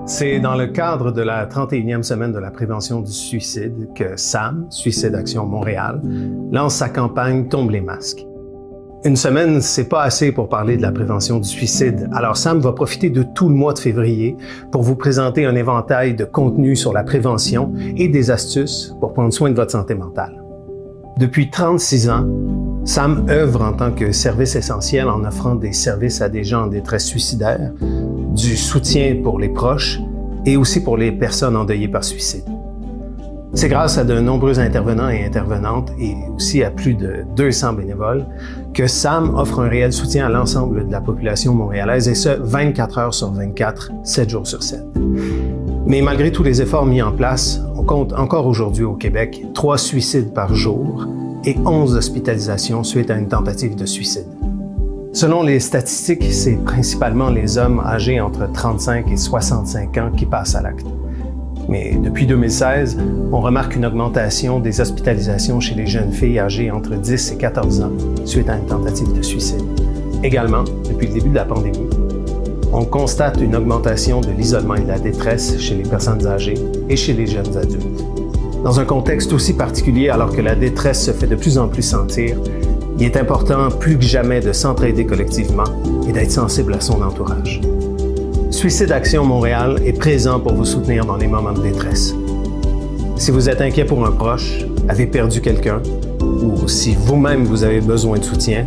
C'est dans le cadre de la 31e semaine de la prévention du suicide que SAM, Suicide Action Montréal, lance sa campagne Tombe les masques. Une semaine, c'est pas assez pour parler de la prévention du suicide, alors SAM va profiter de tout le mois de février pour vous présenter un éventail de contenus sur la prévention et des astuces pour prendre soin de votre santé mentale. Depuis 36 ans, SAM œuvre en tant que service essentiel en offrant des services à des gens en détresse suicidaire, du soutien pour les proches et aussi pour les personnes endeuillées par suicide. C'est grâce à de nombreux intervenants et intervenantes et aussi à plus de 200 bénévoles que SAM offre un réel soutien à l'ensemble de la population montréalaise et ce, 24 heures sur 24, 7 jours sur 7. Mais malgré tous les efforts mis en place, on compte encore aujourd'hui au Québec 3 suicides par jour et 11 hospitalisations suite à une tentative de suicide. Selon les statistiques, c'est principalement les hommes âgés entre 35 et 65 ans qui passent à l'acte. Mais depuis 2016, on remarque une augmentation des hospitalisations chez les jeunes filles âgées entre 10 et 14 ans suite à une tentative de suicide. Également, depuis le début de la pandémie, on constate une augmentation de l'isolement et de la détresse chez les personnes âgées et chez les jeunes adultes. Dans un contexte aussi particulier, alors que la détresse se fait de plus en plus sentir, il est important plus que jamais de s'entraider collectivement et d'être sensible à son entourage. Suicide Action Montréal est présent pour vous soutenir dans les moments de détresse. Si vous êtes inquiet pour un proche, avez perdu quelqu'un, ou si vous-même vous avez besoin de soutien,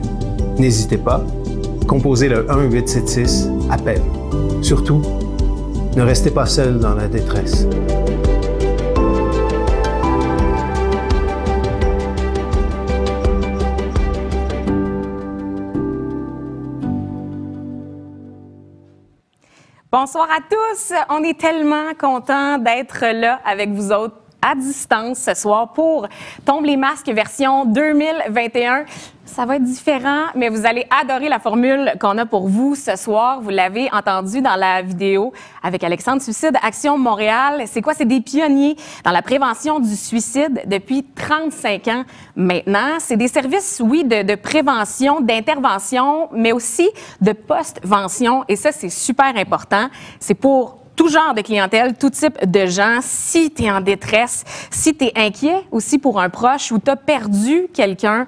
n'hésitez pas, composez le 1-866-APPEL. Surtout, ne restez pas seul dans la détresse. Bonsoir à tous. On est tellement contents d'être là avec vous autres à distance ce soir pour Tombe les masques version 2021. Ça va être différent, mais vous allez adorer la formule qu'on a pour vous ce soir. Vous l'avez entendu dans la vidéo avec Alexandre, Suicide Action Montréal. C'est quoi? C'est des pionniers dans la prévention du suicide depuis 35 ans maintenant. C'est des services, oui, de prévention, d'intervention, mais aussi de post-vention. Et ça, c'est super important. C'est pour tout genre de clientèle, tout type de gens. Si tu es en détresse, si tu es inquiet aussi pour un proche ou tu as perdu quelqu'un,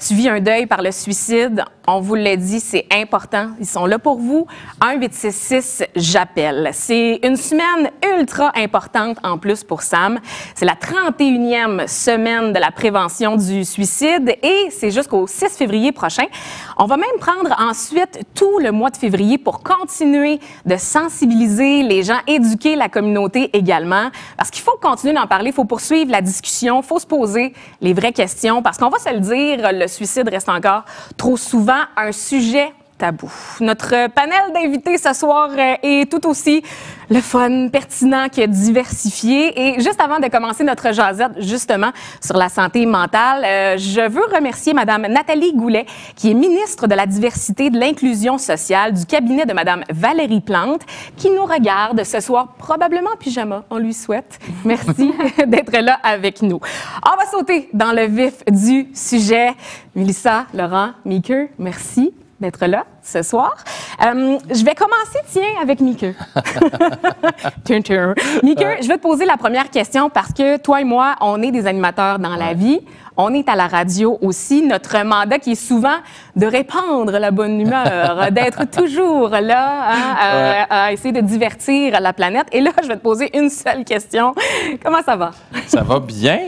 tu vis un deuil par le suicide, on vous l'a dit, c'est important. Ils sont là pour vous. 1-866-JAPPEL. C'est une semaine ultra importante en plus pour SAM. C'est la 31e semaine de la prévention du suicide et c'est jusqu'au 6 février prochain. On va même prendre ensuite tout le mois de février pour continuer de sensibiliser les gens, éduquer la communauté également. Parce qu'il faut continuer d'en parler, il faut poursuivre la discussion, il faut se poser les vraies questions. Parce qu'on va se le dire, le suicide reste encore trop souvent un sujet tabou. Notre panel d'invités ce soir est tout aussi le fun, pertinent que diversifié. Et juste avant de commencer notre jasette, justement, sur la santé mentale, je veux remercier Mme Nathalie Goulet, qui est ministre de la Diversité et de l'Inclusion sociale du cabinet de Mme Valérie Plante, qui nous regarde ce soir, probablement en pyjama, on lui souhaite. Merci d'être là avec nous. On va sauter dans le vif du sujet. Mélissa, Laurent, Mieke, merci d'être là ce soir. Je vais commencer, tiens, avec Mieke. Mieke, je vais te poser la première question parce que toi et moi, on est des animateurs dans la vie. On est à la radio aussi. Notre mandat qui est souvent de répandre la bonne humeur, d'être toujours là à essayer de divertir la planète. Et là, je vais te poser une seule question. Comment ça va? Ça va bien.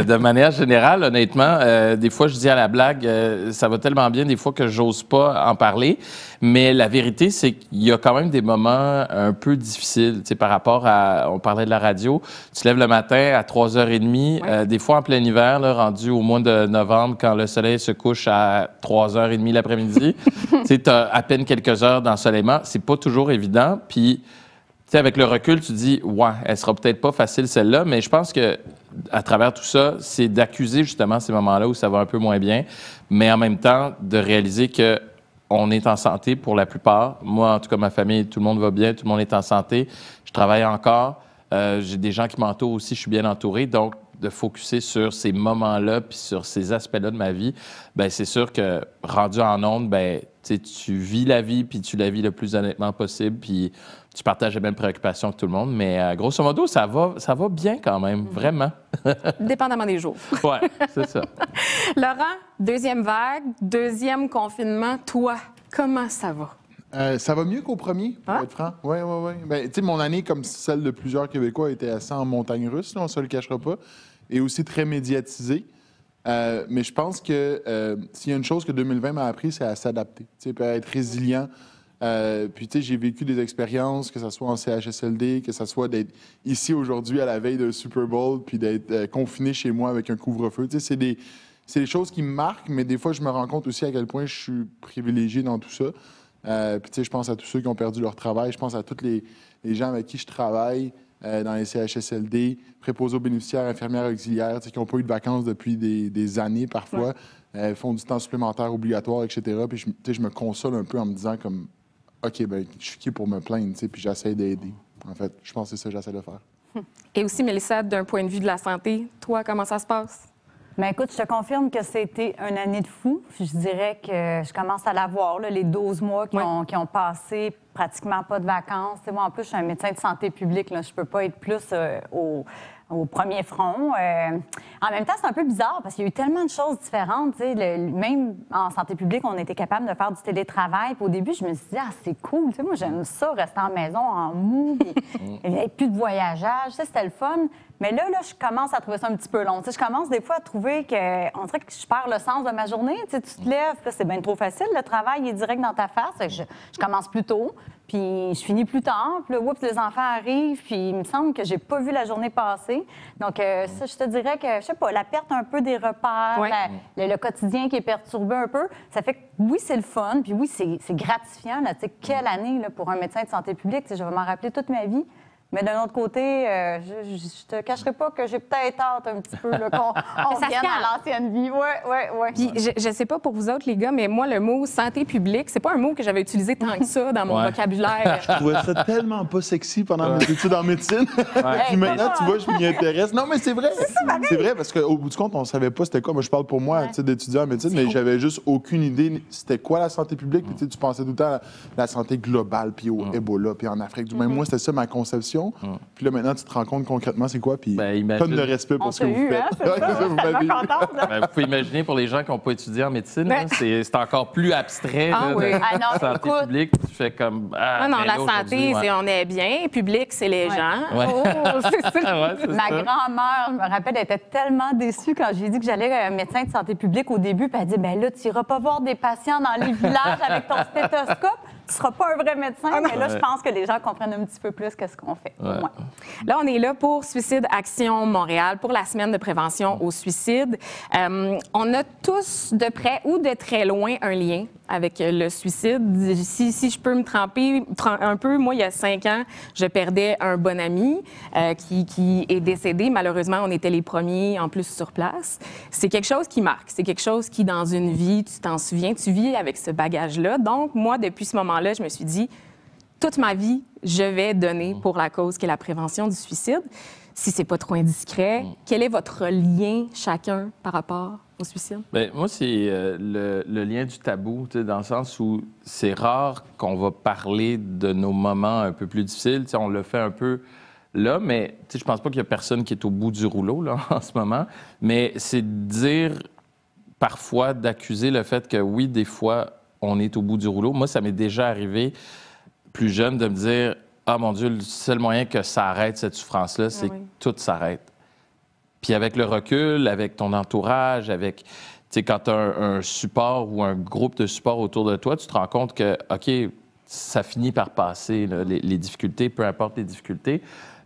De manière générale, honnêtement, des fois, je dis à la blague, ça va tellement bien, des fois que j'ose pas en parler. Mais la vérité, c'est qu'il y a quand même des moments un peu difficiles, tu sais, par rapport à, on parlait de la radio, tu te lèves le matin à 3h30, des fois en plein hiver, là, rendu au mois de novembre, quand le soleil se couche à 3h30 l'après-midi, tu sais, tu as à peine quelques heures d'ensoleillement, c'est pas toujours évident, puis, tu sais, avec le recul, tu dis, ouais, elle sera peut-être pas facile celle-là, mais je pense que à travers tout ça, c'est d'accuser justement ces moments-là où ça va un peu moins bien, mais en même temps, de réaliser que on est en santé pour la plupart. Moi, en tout cas, ma famille, tout le monde va bien, tout le monde est en santé. Je travaille encore. J'ai des gens qui m'entourent aussi, je suis bien entouré. Donc, de focusser sur ces moments-là puis sur ces aspects-là de ma vie, ben c'est sûr que rendu en ondes, ben tu vis la vie puis tu la vis le plus honnêtement possible puis tu partages les mêmes préoccupations que tout le monde. Mais grosso modo, ça va bien quand même, vraiment. Dépendamment des jours. Oui, c'est ça. Laurent, deuxième vague, deuxième confinement. Toi, comment ça va? Ça va mieux qu'au premier, pour être franc. Oui. Ben, tu sais, mon année, comme celle de plusieurs Québécois, était assez en montagne russe, là, on ne se le cachera pas, et aussi très médiatisée. Mais je pense que s'il y a une chose que 2020 m'a appris, c'est à s'adapter, tu sais, à être résilient. Puis, tu sais, j'ai vécu des expériences, que ce soit en CHSLD, que ce soit d'être ici aujourd'hui à la veille de Super Bowl, puis d'être confiné chez moi avec un couvre-feu. Tu sais, c'est des choses qui me marquent, mais des fois, je me rends compte aussi à quel point je suis privilégié dans tout ça. Puis, tu sais, je pense à tous ceux qui ont perdu leur travail. Je pense à tous les gens avec qui je travaille dans les CHSLD, préposés aux bénéficiaires, infirmières auxiliaires, qui n'ont pas eu de vacances depuis des années parfois, font du temps supplémentaire obligatoire, etc. Puis, je me console un peu en me disant comme, OK, ben je suis qui pour me plaindre, puis j'essaie d'aider. En fait, je pense que c'est ça que j'essaie de faire. Et aussi, Mélissa, d'un point de vue de la santé, toi, comment ça se passe? Bien, écoute, je te confirme que c'était une année de fou. Je dirais que je commence à la voir, là, les 12 mois qui ont passé, pratiquement pas de vacances. Moi, en plus, je suis un médecin de santé publique. Là. Je peux pas être plus au premier front. En même temps, c'est un peu bizarre parce qu'il y a eu tellement de choses différentes. Même en santé publique, on était capable de faire du télétravail. Puis au début, je me suis dit, c'est cool. Moi, j'aime ça, rester en maison en mou. Il n'y avait plus de voyageage. C'était le fun. Mais là, je commence à trouver ça un petit peu long. Je commence des fois à trouver qu'on dirait que je perds le sens de ma journée. Tu te lèves, puis là, c'est bien trop facile. Le travail est direct dans ta face. Je commence plus tôt, puis je finis plus tard. Puis là, oups, les enfants arrivent, puis il me semble que j'ai pas vu la journée passer. Donc, ça, je te dirais que, je sais pas, la perte un peu des repères, le quotidien qui est perturbé un peu, ça fait que, oui, c'est le fun, puis oui, c'est gratifiant. Là, quelle année là, pour un médecin de santé publique? Je vais m'en rappeler toute ma vie. Mais d'un autre côté, je te cacherai pas que j'ai peut-être hâte un petit peu qu'on revienne à l'ancienne vie. Oui. Puis je sais pas pour vous autres, les gars, mais moi, le mot santé publique, c'est pas un mot que j'avais utilisé tant que ça dans mon vocabulaire. Je trouvais ça tellement pas sexy pendant mes études en médecine. Puis maintenant, tu vois, je m'y intéresse. Non, mais c'est vrai. C'est vrai, parce qu'au bout du compte, on savait pas c'était quoi. Moi, je parle pour moi, d'étudiant en médecine, mais j'avais juste aucune idée c'était quoi la santé publique. Puis tu pensais tout le temps à la santé globale, puis au Ebola, puis en Afrique. Du moins, moi, c'était ça ma conception. Puis là, maintenant, tu te rends compte concrètement c'est quoi, puis tonne de respect pour ce que vous faites. Vous pouvez imaginer pour les gens qui n'ont pas étudié en médecine, c'est encore plus abstrait. Santé publique, tu fais comme... non, la santé, c'est on est bien. Public, c'est les gens. C'est ça. Ma grand-mère, je me rappelle, elle était tellement déçue quand j'ai dit que j'allais un médecin de santé publique au début, puis elle dit, là, tu n'iras pas voir des patients dans les villages avec ton stéthoscope. Tu ne seras pas un vrai médecin, mais là, je pense que les gens comprennent un petit peu plus que ce qu'on fait. Là, on est là pour Suicide Action Montréal, pour la semaine de prévention au suicide. On a tous, de près ou de très loin, un lien avec le suicide. Si je peux me tremper un peu, moi, il y a 5 ans, je perdais un bon ami qui est décédé. Malheureusement, on était les premiers, en plus, sur place. C'est quelque chose qui marque. C'est quelque chose qui, dans une vie, tu t'en souviens, tu vis avec ce bagage-là. Donc, moi, depuis ce moment-là, je me suis dit, toute ma vie, je vais donner pour la cause qui est la prévention du suicide. Si c'est pas trop indiscret, quel est votre lien chacun par rapport au suicide? Bien, moi, c'est le lien du tabou, dans le sens où c'est rare qu'on va parler de nos moments un peu plus difficiles. T'sais, on le fait un peu là, mais je pense pas qu'il y a personne qui est au bout du rouleau là, en ce moment. Mais c'est de dire, parfois, d'accuser le fait que oui, des fois, on est au bout du rouleau. Moi, ça m'est déjà arrivé, plus jeune, de me dire « Ah, mon Dieu, le seul moyen que ça arrête, cette souffrance-là, c'est que tout s'arrête. » Puis avec le recul, avec ton entourage, avec... Tu sais, quand tu as un support ou un groupe de support autour de toi, tu te rends compte que, OK, ça finit par passer, là, les difficultés, peu importe les difficultés.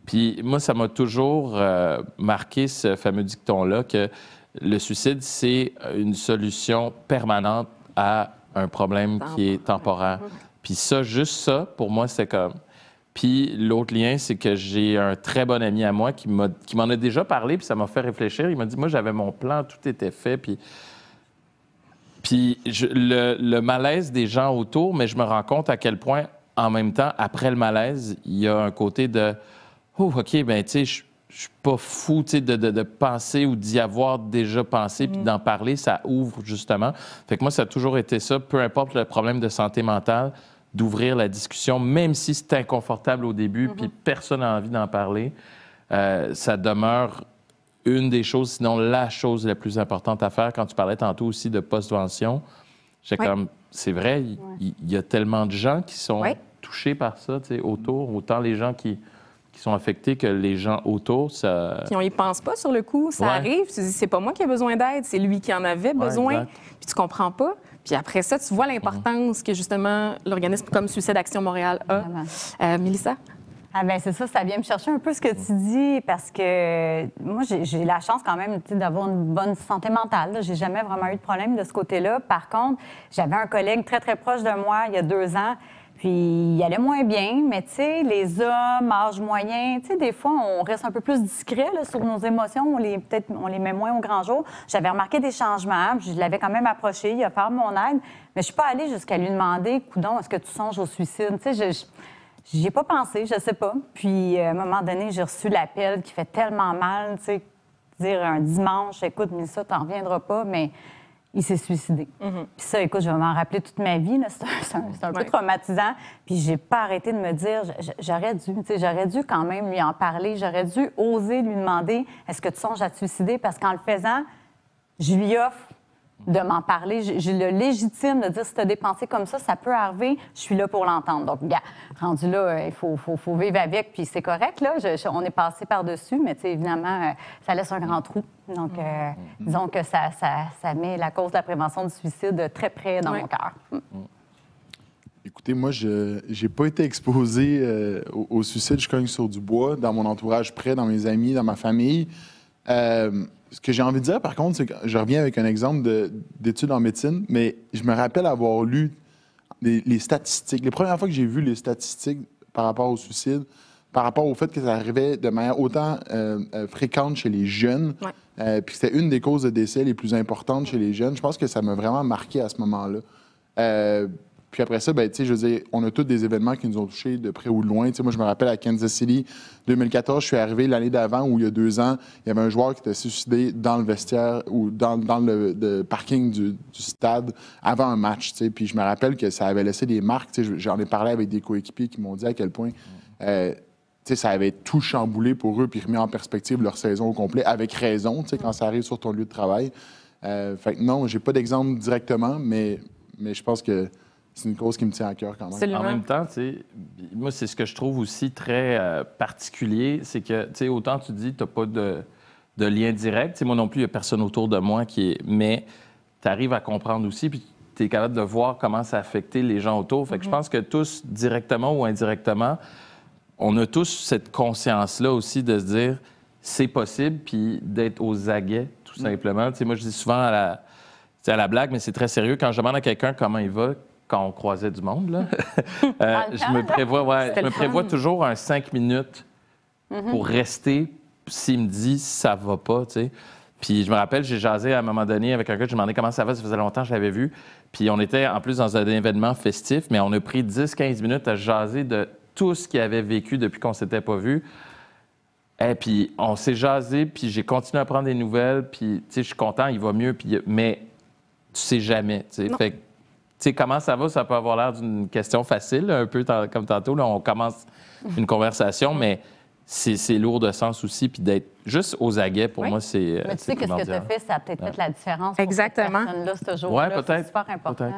Puis moi, ça m'a toujours marqué ce fameux dicton-là que le suicide, c'est une solution permanente à un problème qui est temporaire. Puis ça, juste ça, pour moi, c'est comme... Puis l'autre lien, c'est que j'ai un très bon ami à moi qui m'en a déjà parlé, puis ça m'a fait réfléchir. Il m'a dit, moi, j'avais mon plan, tout était fait, puis le malaise des gens autour, mais je me rends compte à quel point, en même temps, après le malaise, il y a un côté de, oh, OK, bien, tu sais, je suis pas fou de penser ou d'y avoir déjà pensé, puis d'en parler, ça ouvre justement. Fait que moi, ça a toujours été ça, peu importe le problème de santé mentale, d'ouvrir la discussion, même si c'est inconfortable au début, puis personne n'a envie d'en parler, ça demeure une des choses, sinon la chose la plus importante à faire. Quand tu parlais tantôt aussi de postvention, j'étais comme, c'est vrai, il y a tellement de gens qui sont touchés par ça, tu sais, autour, autant les gens qui sont affectés que les gens autour, ça... Puis on y pense pas sur le coup, ça arrive, tu te dis, c'est pas moi qui ai besoin d'aide, c'est lui qui en avait besoin, puis tu comprends pas. Puis après ça, tu vois l'importance que justement l'organisme comme Suicide Action Montréal a. Mélissa? Ah ben c'est ça, ça vient me chercher un peu ce que tu dis, parce que moi, j'ai la chance quand même d'avoir une bonne santé mentale. J'ai jamais vraiment eu de problème de ce côté-là. Par contre, j'avais un collègue très, très proche de moi il y a 2 ans, puis il allait moins bien, mais tu sais, les hommes, âge moyen, tu sais, des fois, on reste un peu plus discret là, sur nos émotions, peut-être on les met moins au grand jour. J'avais remarqué des changements, puis je l'avais quand même approché, il a fait mon aide, mais je suis pas allée jusqu'à lui demander, coudonc, est-ce que tu songes au suicide? Tu sais, j'y ai pas pensé, je sais pas. Puis, à un moment donné, j'ai reçu l'appel qui fait tellement mal, tu sais, dire un dimanche, écoute, Mélissa, t'en reviendras pas, mais il s'est suicidé. Puis ça, écoute, je vais m'en rappeler toute ma vie, là. C'est un peu traumatisant. Puis j'ai pas arrêté de me dire, j'aurais dû quand même lui en parler, j'aurais dû oser lui demander, est-ce que tu songes à te suicider? Parce qu'en le faisant, je lui offre de m'en parler. J'ai le légitime de dire, si tu as des pensées comme ça peut arriver, je suis là pour l'entendre. Donc, gars, rendu là, il faut vivre avec, puis c'est correct, là. On est passé par-dessus, mais tu sais, évidemment, ça laisse un grand trou. Donc, disons que ça met la cause de la prévention du suicide très près dans mon cœur. Écoutez, moi, je n'ai pas été exposé au suicide. Je cogne sur du bois, dans mon entourage près, dans mes amis, dans ma famille. Ce que j'ai envie de dire, par contre, c'est que je reviens avec un exemple d'études en médecine, mais je me rappelle avoir lu les statistiques. Les premières fois que j'ai vu les statistiques par rapport au suicide, par rapport au fait que ça arrivait de manière autant fréquente chez les jeunes, puis que c'était une des causes de décès les plus importantes chez les jeunes, je pense que ça m'a vraiment marqué à ce moment-là. Puis après ça, ben, tu sais, je veux dire, on a tous des événements qui nous ont touchés de près ou de loin. Tu sais, moi, je me rappelle à Kansas City, 2014, je suis arrivé l'année d'avant où il y a 2 ans, il y avait un joueur qui était suicidé dans le vestiaire ou dans le parking du stade avant un match. Tu sais, puis je me rappelle que ça avait laissé des marques. Tu sais, j'en ai parlé avec des coéquipiers qui m'ont dit à quel point tu sais, ça avait tout chamboulé pour eux puis remis en perspective leur saison au complet, avec raison, tu sais, quand ça arrive sur ton lieu de travail. Fait que non, j'ai pas d'exemple directement, mais je pense que c'est une cause qui me tient à cœur quand même. Absolument. En même temps, tu sais, moi, c'est ce que je trouve aussi très particulier, c'est que, tu sais, autant tu dis tu n'as pas de lien direct, tu sais, moi non plus, il n'y a personne autour de moi qui est... Mais tu arrives à comprendre aussi, puis tu es capable de voir comment ça a affecté les gens autour. Fait que je pense que tous, directement ou indirectement, on a tous cette conscience-là aussi de se dire c'est possible, puis d'être aux aguets, tout simplement. Tu sais, moi, je dis souvent à la blague, mais c'est très sérieux, quand je demande à quelqu'un comment il va, quand on croisait du monde, là, je me prévois toujours un 5 minutes pour rester s'il me dit ça va pas, tu sais. Puis je me rappelle, j'ai jasé à un moment donné avec un gars, je lui demandais comment ça va, ça faisait longtemps que je l'avais vu. Puis on était en plus dans un événement festif, mais on a pris 10-15 minutes à jaser de tout ce qu'il avait vécu depuis qu'on s'était pas vu. Et puis on s'est jasé, puis j'ai continué à prendre des nouvelles, puis tu sais, je suis content, il va mieux, puis mais tu sais jamais, tu sais. Fait que, tu sais, comment ça va, ça peut avoir l'air d'une question facile, un peu comme tantôt. Là, on commence une conversation, mais c'est lourd de sens aussi. Puis d'être juste aux aguets, pour moi, c'est mais tu sais que ce que tu as fait, ça a peut-être fait la différence pour Exactement. cette personne-là, ce jour-là. Ouais, peut-être. C'est super important.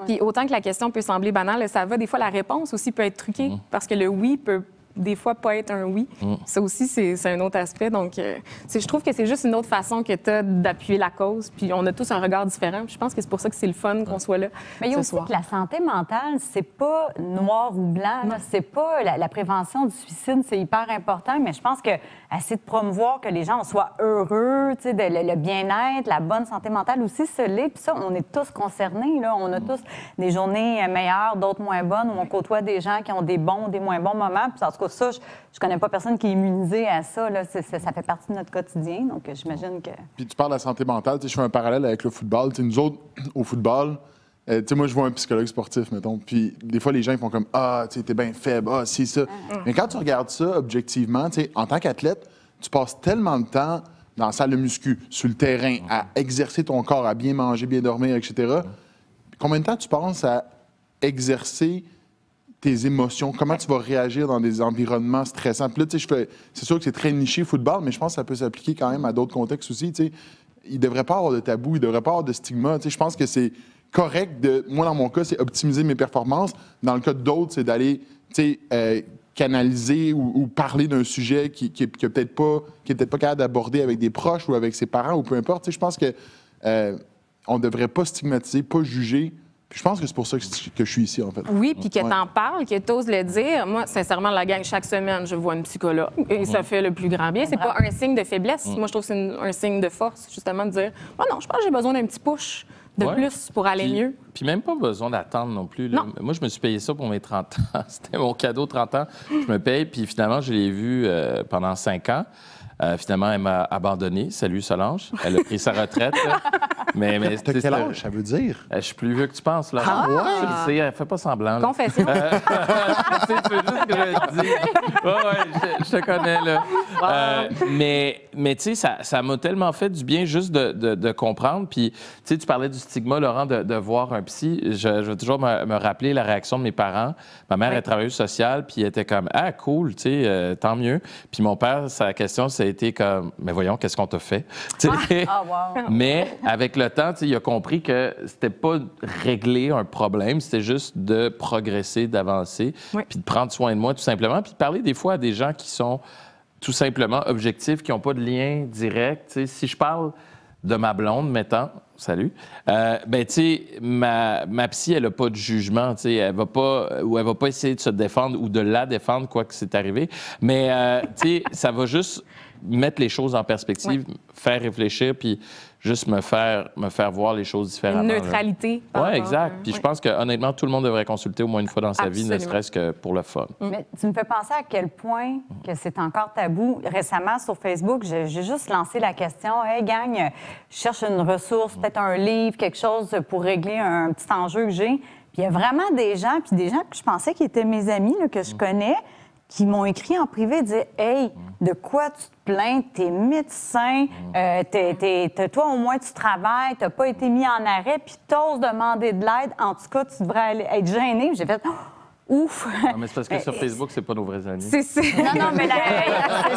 Puis autant que la question peut sembler banale, ça va, des fois, la réponse aussi peut être truquée, parce que le oui peut des fois pas être un oui. Ça aussi, c'est un autre aspect. Donc, je trouve que c'est juste une autre façon que tu as d'appuyer la cause. Puis on a tous un regard différent. Puis je pense que c'est pour ça que c'est le fun qu'on soit là. Mais il y a aussi que la santé mentale, c'est pas noir ou blanc. C'est pas la prévention du suicide, c'est hyper important. Mais je pense que essayer de promouvoir que les gens soient heureux, le bien-être, la bonne santé mentale aussi, se l'est. Puis ça, on est tous concernés. Là. On a tous des journées meilleures, d'autres moins bonnes, où on côtoie des gens qui ont des bons, des moins bons moments. Puis en tout cas, ça, je connais pas personne qui est immunisé à ça. Là. Ça fait partie de notre quotidien. Donc, j'imagine que... Puis tu parles de la santé mentale. Je fais un parallèle avec le football. Nous autres, au football, moi, je vois un psychologue sportif, mettons. Puis des fois, les gens ils font comme « Ah, t'es bien faible. Ah, c'est ça. » Mais quand tu regardes ça objectivement, en tant qu'athlète, tu passes tellement de temps dans la salle de muscu, sur le terrain, à exercer ton corps, à bien manger, bien dormir, etc. Combien de temps tu penses à exercer tes émotions? Comment tu vas réagir dans des environnements stressants? Puis là, tu sais, c'est sûr que c'est très niché football, mais je pense que ça peut s'appliquer quand même à d'autres contextes aussi. Tu sais, il ne devrait pas avoir de tabou, il ne devrait pas avoir de stigma. Tu sais, je pense que c'est correct moi, dans mon cas, c'est optimiser mes performances. Dans le cas d'autres, c'est d'aller, tu sais, canaliser ou parler d'un sujet qui est peut-être pas capable d'aborder avec des proches ou avec ses parents ou peu importe. Tu sais, je pense que on ne devrait pas stigmatiser, pas juger. Puis je pense que c'est pour ça que je suis ici, en fait. Oui, puis que t'en parles, que t'oses le dire. Moi, sincèrement, la gang, chaque semaine, je vois une psychologue et ça fait le plus grand bien. C'est pas un signe de faiblesse. Moi, je trouve que c'est un signe de force, justement, de dire « non, je pense que j'ai besoin d'un petit push de plus pour aller mieux. » Puis même pas besoin d'attendre non plus. Là. Moi, je me suis payé ça pour mes 30 ans. C'était mon cadeau 30 ans. Je me paye, puis finalement, je l'ai vu pendant 5 ans. Finalement, elle m'a abandonné. Salut, Solange. Elle a pris sa retraite. Mais t'as quel âge, ça veut dire? Je suis plus vieux que tu penses, là. Ah! Je le sais, elle fait pas semblant. Confession. Tu veux juste que je le dise. Je te connais, là. Mais tu sais, ça m'a tellement fait du bien juste de comprendre. Puis, tu sais, tu parlais du stigma, Laurent, de voir un psy. Je vais toujours me rappeler la réaction de mes parents. Ma mère est travailleuse sociale, puis elle était comme « Ah, cool, tu sais, tant mieux. » Puis mon père, sa question, ça a été comme « Mais voyons, qu'est-ce qu'on t'a fait? » Mais avec le temps, il a compris que c'était pas régler un problème, c'était juste de progresser, d'avancer, puis de prendre soin de moi, tout simplement, puis de parler des fois à des gens qui sont tout simplement objectifs, qui n'ont pas de lien direct. T'sais, si je parle de ma blonde, mettons, salut, ben tu sais, ma psy, elle n'a pas de jugement, tu sais, elle va pas essayer de se défendre ou de la défendre, quoi que c'est arrivé, mais tu sais, ça va juste mettre les choses en perspective, faire réfléchir, puis juste me faire voir les choses différemment. Une neutralité. Oui, exact. Puis je pense que honnêtement, tout le monde devrait consulter au moins une fois dans sa vie, ne serait-ce que pour le fun. Mais tu me fais penser à quel point que c'est encore tabou. Récemment, sur Facebook, j'ai juste lancé la question « Hey, gang, je cherche une ressource, peut-être un livre, quelque chose pour régler un petit enjeu que j'ai. » Puis il y a vraiment des gens, puis des gens que je pensais qui étaient mes amis, là, que je connais, qui m'ont écrit en privé, disaient « Hey, de quoi tu te plains? T'es médecin, toi au moins tu travailles, t'as pas été mis en arrêt, puis t'oses demander de l'aide. En tout cas, tu devrais être gêné. » J'ai fait ouf! Non, mais c'est parce que sur Facebook, c'est pas nos vrais amis. Non, mais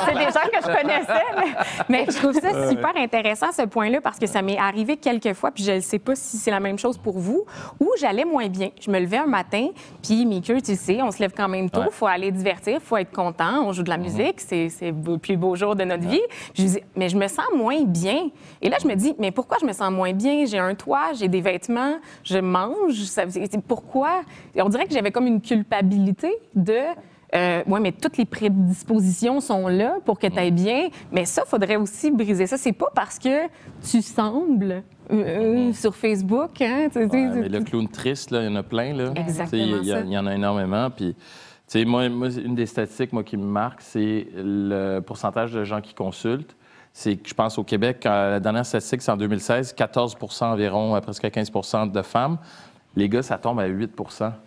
c'est des gens que je connaissais. Mais je trouve ça super intéressant, ce point-là, parce que ça m'est arrivé quelques fois, puis je ne sais pas si c'est la même chose pour vous, où j'allais moins bien. Je me levais un matin, puis Mickey, tu sais, on se lève quand même tôt, il faut aller divertir, il faut être content, on joue de la musique, c'est le plus beau jour de notre vie. Je dis, mais je me sens moins bien. Et là, je me dis, mais pourquoi je me sens moins bien? J'ai un toit, j'ai des vêtements, je mange, pourquoi? Et on dirait que j'avais comme une culpabilité de oui, mais toutes les prédispositions sont là pour que tu ailles bien. Mais ça, il faudrait aussi briser ça. C'est pas parce que tu sembles sur Facebook. Hein, mais le clown triste, il y en a plein. Là. Exactement. Il y en a énormément. Puis, moi, une des statistiques qui me marque, c'est le pourcentage de gens qui consultent. C'est que je pense au Québec, la dernière statistique, c'est en 2016, 14 environ, presque 15 de femmes. Les gars, ça tombe à 8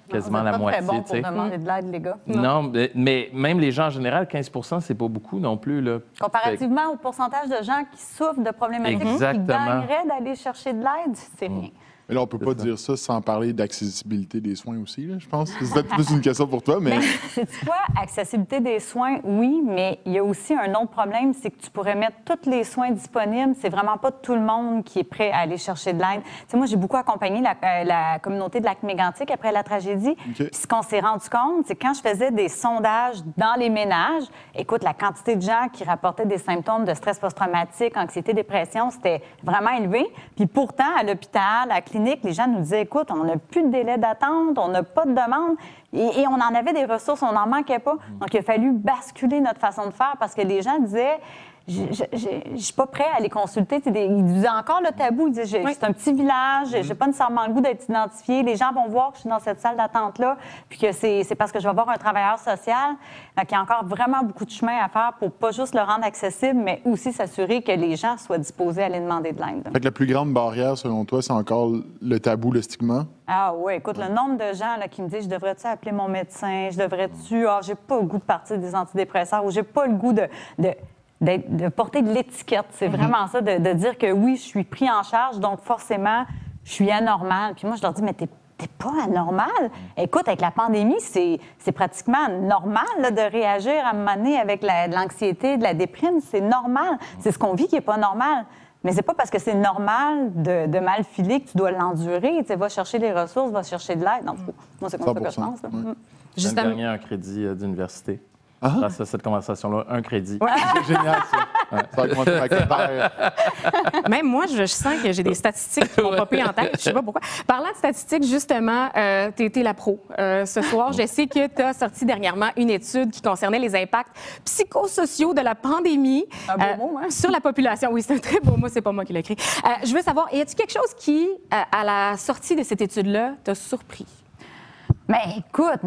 quasiment la moitié. C'est pas très bon pour demander de l'aide, les gars. Non, mais même les gens en général, 15 c'est pas beaucoup non plus. Là. Comparativement au pourcentage de gens qui souffrent de problématiques qui gagneraient d'aller chercher de l'aide, c'est rien. Mais là, on peut pas dire ça sans parler d'accessibilité des soins aussi, là, je pense. C'est peut-être plus une question pour toi, mais... C'est quoi? Accessibilité des soins, oui, mais il y a aussi un autre problème, c'est que tu pourrais mettre tous les soins disponibles. C'est vraiment pas tout le monde qui est prêt à aller chercher de l'aide. Tu sais, moi, j'ai beaucoup accompagné la communauté de Lac-Mégantic après la tragédie. Puis ce qu'on s'est rendu compte, c'est que quand je faisais des sondages dans les ménages, écoute, la quantité de gens qui rapportaient des symptômes de stress post-traumatique, anxiété, dépression, c'était vraiment élevé. Puis pourtant, à l'hôpital, à la clinique, les gens nous disaient, écoute, on n'a plus de délai d'attente, on n'a pas de demande. Et on en avait des ressources, on n'en manquait pas. Donc, il a fallu basculer notre façon de faire parce que les gens disaient, je suis pas prêt à les consulter. Ils disaient encore le tabou. Ils disaient, c'est un petit village, j'ai pas nécessairement le goût d'être identifié. Les gens vont voir que je suis dans cette salle d'attente-là, puis que c'est parce que je vais voir un travailleur social. Donc, il y a encore vraiment beaucoup de chemin à faire pour pas juste le rendre accessible, mais aussi s'assurer que les gens soient disposés à aller demander de l'aide. Fait que la plus grande barrière, selon toi, c'est encore le tabou, le stigma? Ah oui, écoute, le nombre de gens là, qui me disent, je devrais-tu appeler mon médecin, je devrais-tu, j'ai pas le goût de partir des antidépresseurs ou j'ai pas le goût de de porter de l'étiquette. C'est vraiment ça, de dire que oui, je suis pris en charge, donc forcément, je suis anormal. Puis moi, je leur dis, mais t'es pas anormal. Écoute, avec la pandémie, c'est pratiquement normal là, de réagir à un moment donné avec de l'anxiété, de la déprime. C'est normal. C'est ce qu'on vit qui n'est pas normal. Mais c'est pas parce que c'est normal de mal filer que tu dois l'endurer. Tu sais, va chercher les ressources, va chercher de l'aide. Moi, c'est comme ça que je pense. J'ai gagné un crédit d'université. Grâce à cette conversation-là, un crédit. Ouais. C'est génial, ça. Ça va commencer ma carrière. Même moi, je sens que j'ai des statistiques qui m'ont popé en tête. Je sais pas pourquoi. Parlant de statistiques, justement, tu étais la pro. Ce soir, je sais que tu as sorti dernièrement une étude qui concernait les impacts psychosociaux de la pandémie sur la population. Oui, c'est un très beau mot, c'est pas moi qui l'ai écrit. Je veux savoir, y a-t-il quelque chose qui, à la sortie de cette étude-là, t'a surpris? Mais écoute,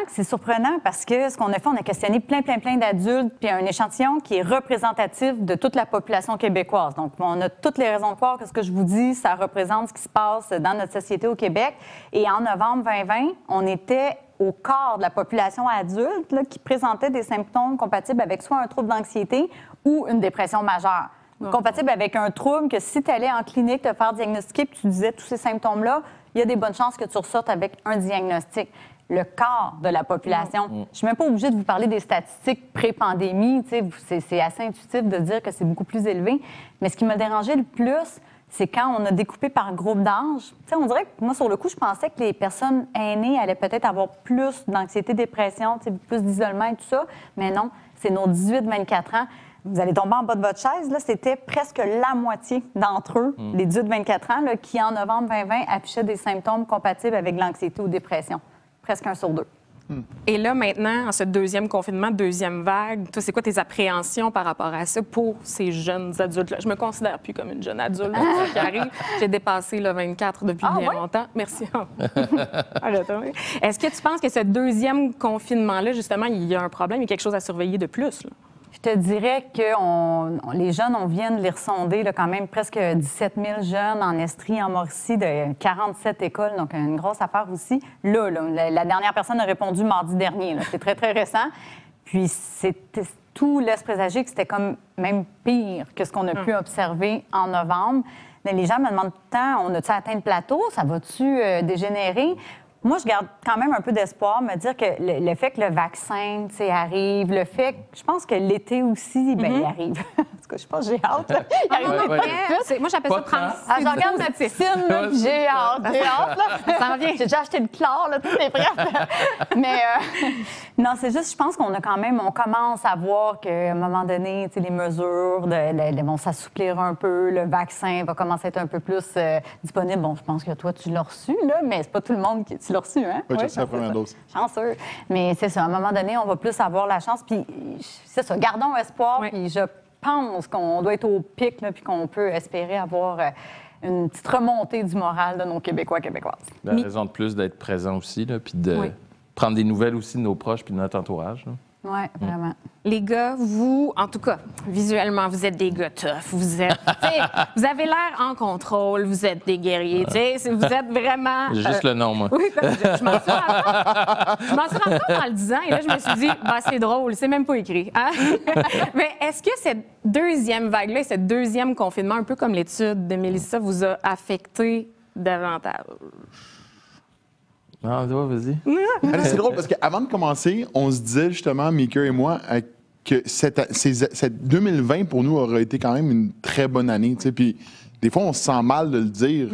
c'est surprenant parce que ce qu'on a fait, on a questionné plein d'adultes, puis un échantillon qui est représentatif de toute la population québécoise. Donc, on a toutes les raisons de croire que ce que je vous dis, ça représente ce qui se passe dans notre société au Québec. Et en novembre 2020, on était au quart de la population adulte là, qui présentait des symptômes compatibles avec soit un trouble d'anxiété ou une dépression majeure. Compatible avec un trouble que si tu allais en clinique te faire diagnostiquer et tu disais tous ces symptômes-là, il y a des bonnes chances que tu ressortes avec un diagnostic. Le quart de la population. Je ne suis même pas obligée de vous parler des statistiques pré-pandémie. C'est assez intuitif de dire que c'est beaucoup plus élevé. Mais ce qui m'a dérangé le plus, c'est quand on a découpé par groupe d'âge. On dirait que moi, sur le coup, je pensais que les personnes aînées allaient peut-être avoir plus d'anxiété, dépression, plus d'isolement et tout ça. Mais non, c'est nos 18-24 ans. Vous allez tomber en bas de votre chaise, là, c'était presque la moitié d'entre eux, les 18-24 ans, là, qui, en novembre 2020, affichaient des symptômes compatibles avec l'anxiété ou dépression. Presque 1 sur 2. Et là, maintenant, en ce deuxième confinement, deuxième vague, toi, c'est quoi tes appréhensions par rapport à ça pour ces jeunes adultes-là? Je me considère plus comme une jeune adulte qui arrive. J'ai dépassé le 24 depuis bien longtemps. Merci. Est-ce que tu penses que ce deuxième confinement-là, justement, il y a un problème, il y a quelque chose à surveiller de plus? Là? Je te dirais que les jeunes, on vient de les ressonder, là, quand même presque 17 000 jeunes en Estrie, en Mauricie, de 47 écoles, donc une grosse affaire aussi. Là, la dernière personne a répondu mardi dernier. C'est très, très récent. Puis tout laisse présager que c'était comme même pire que ce qu'on a pu observer en novembre. Mais les gens me demandent tout le temps, on a-tu atteint le plateau? Ça va-tu dégénérer? Moi, je garde quand même un peu d'espoir, me dire que le fait que le vaccin arrive, le fait que je pense que l'été aussi, bien, il arrive. En tout cas, je pense que j'ai hâte. Il arrive pas de plus. Moi, j'appelle ça prendre. Je regarde ma piscine, là, puis j'ai hâte. Là. Ça revient. J'ai déjà acheté le chlore, là, tout est prêt. Mais non, c'est juste, je pense qu'on a quand même, on commence à voir qu'à un moment donné, les mesures vont s'assouplir un peu, le vaccin va commencer à être un peu plus disponible. Bon, je pense que toi, tu l'as reçu, là, mais c'est pas tout le monde qui... Tu l'as reçu, hein? Oui, j'ai reçu la première dose. Chanceux. Mais c'est ça, à un moment donné, on va plus avoir la chance. Puis c'est ça, gardons espoir. Puis je pense qu'on doit être au pic, là, puis qu'on peut espérer avoir une petite remontée du moral de nos Québécois, Québécoises. La raison de plus d'être présent aussi, là, puis de prendre des nouvelles aussi de nos proches puis de notre entourage. Oui, vraiment. Les gars, vous, en tout cas, visuellement, vous êtes des gars tough. Vous avez l'air en contrôle, vous êtes des guerriers. Vous êtes vraiment... J'ai juste le nom, moi. Oui, je m'en suis rendu compte en le disant. Et là, je me suis dit, c'est drôle, c'est même pas écrit. Hein? Mais est-ce que cette deuxième vague-là, ce deuxième confinement, un peu comme l'étude de Mélissa, vous a affecté davantage? Ah, vas-y. C'est drôle parce qu'avant de commencer, on se disait justement, Mika et moi, que cette 2020 pour nous aurait été quand même une très bonne année. Puis des fois, on se sent mal de le dire.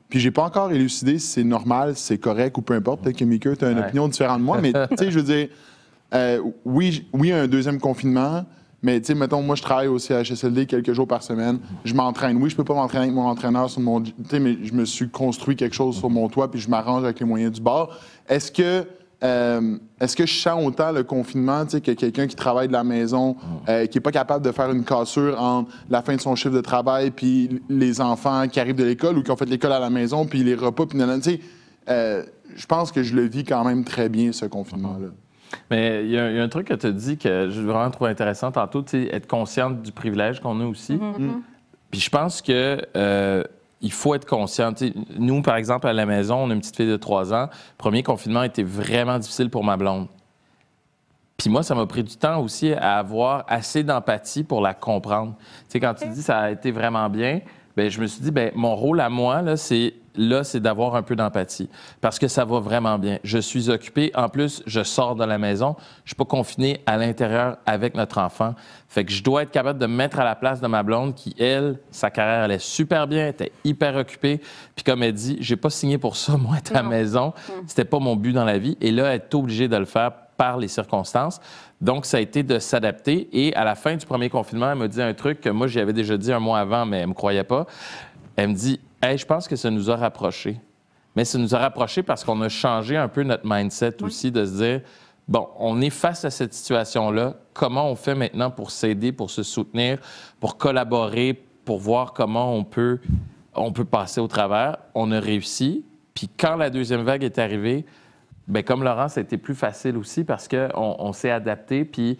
Puis j'ai pas encore élucidé si c'est normal, si c'est correct ou peu importe. Peut-être que Mika, tu as une opinion différente de moi. Mais tu sais, je veux dire, oui, un deuxième confinement. Mais, tu sais, mettons, moi, je travaille au CHSLD quelques jours par semaine. Je m'entraîne. Oui, je peux pas m'entraîner avec mon entraîneur sur mon... Tu sais, mais je me suis construit quelque chose sur mon toit puis je m'arrange avec les moyens du bord. Est-ce que je sens autant le confinement, tu sais, que quelqu'un qui travaille de la maison, qui est pas capable de faire une cassure entre la fin de son chiffre de travail puis les enfants qui arrivent de l'école ou qui ont fait l'école à la maison puis les repas puis tu sais, je pense que je le vis quand même très bien, ce confinement-là. Mais il y a un truc que tu as dit que je vraiment trouve intéressant tantôt, tu sais, être consciente du privilège qu'on a aussi. Puis je pense que il faut être conscient. Tu sais, nous, par exemple, à la maison, on a une petite fille de 3 ans. Le premier confinement a été vraiment difficile pour ma blonde. Puis moi, ça m'a pris du temps aussi à avoir assez d'empathie pour la comprendre. Tu sais, quand tu dis ça a été vraiment bien, bien, je me suis dit, bien, mon rôle à moi, là, c'est d'avoir un peu d'empathie parce que ça va vraiment bien. Je suis occupé. En plus, je sors de la maison. Je suis pas confiné à l'intérieur avec notre enfant. Fait que je dois être capable de me mettre à la place de ma blonde qui, elle, sa carrière allait super bien, était hyper occupée. Puis comme elle dit, j'ai pas signé pour ça, moi, être à la maison. C'était pas mon but dans la vie. Et là, elle est obligée de le faire par les circonstances. Donc, ça a été de s'adapter. Et à la fin du premier confinement, elle m'a dit un truc que moi, j'y avais déjà dit un mois avant, mais elle me croyait pas. Elle me dit, « Hey, je pense que ça nous a rapprochés. » Mais ça nous a rapprochés parce qu'on a changé un peu notre mindset aussi, de se dire, bon, on est face à cette situation-là. Comment on fait maintenant pour s'aider, pour se soutenir, pour collaborer, pour voir comment on peut passer au travers? On a réussi. Puis quand la deuxième vague est arrivée, bien, comme Laurent, ça a été plus facile aussi parce qu'on s'est adapté. Puis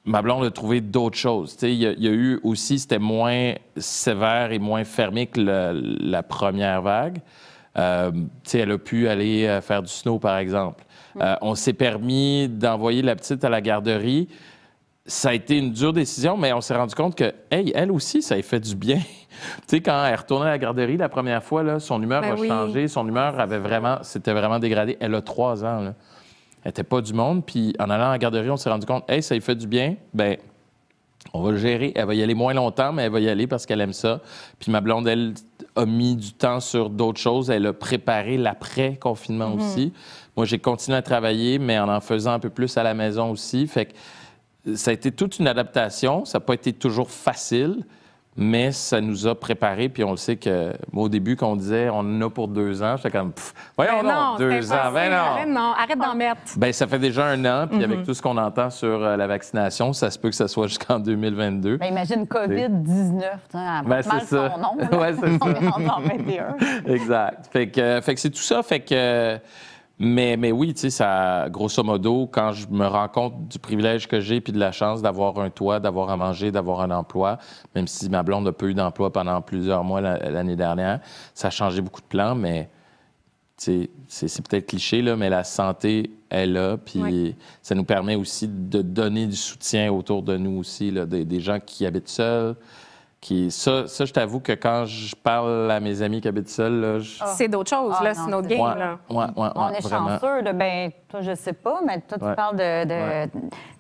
ma blonde a trouvé d'autres choses. Il y a eu aussi, c'était moins sévère et moins fermé que la première vague. Elle a pu aller faire du snow, par exemple. On s'est permis d'envoyer la petite à la garderie. Ça a été une dure décision, mais on s'est rendu compte que, hey, elle aussi, ça lui fait du bien. Tu sais, quand elle est retournée à la garderie la première fois, là, son humeur a changé. Son humeur s'était vraiment dégradée. Elle a 3 ans, là. Elle n'était pas du monde. Puis en allant à la garderie, on s'est rendu compte, hey, ça lui fait du bien. Bien, on va le gérer. Elle va y aller moins longtemps, mais elle va y aller parce qu'elle aime ça. Puis ma blonde, elle, a mis du temps sur d'autres choses. Elle a préparé l'après-confinement aussi. Moi, j'ai continué à travailler, mais en faisant un peu plus à la maison aussi. Fait que ça a été toute une adaptation. Ça n'a pas été toujours facile, mais ça nous a préparés. Puis on le sait que, moi, au début, quand on disait on en a pour 2 ans, j'étais comme, voyons donc, 2 ans, ben non. Arrête d'en mettre. Bien, ça fait déjà 1 an, puis avec tout ce qu'on entend sur la vaccination, ça se peut que ça soit jusqu'en 2022. Bien, imagine COVID-19, elle ben, c'est ça. Son nom. Oui, c'est ça. On est rendu en 21. Exact. Fait que c'est tout ça. Fait que... Mais oui, tu sais, ça, grosso modo, quand je me rends compte du privilège que j'ai puis de la chance d'avoir un toit, d'avoir à manger, d'avoir un emploi, même si ma blonde n'a pas eu d'emploi pendant plusieurs mois l'année dernière, ça a changé beaucoup de plans, mais tu sais, c'est peut-être cliché, là, mais la santé est là, puis ça nous permet aussi de donner du soutien autour de nous aussi, là, des gens qui habitent seuls. Ça, je t'avoue que quand je parle à mes amis qui habitent seuls, là, c'est d'autres choses, là, c'est notre game, là. On est vraiment. chanceux de, ben, toi, je sais pas, mais toi, tu parles de...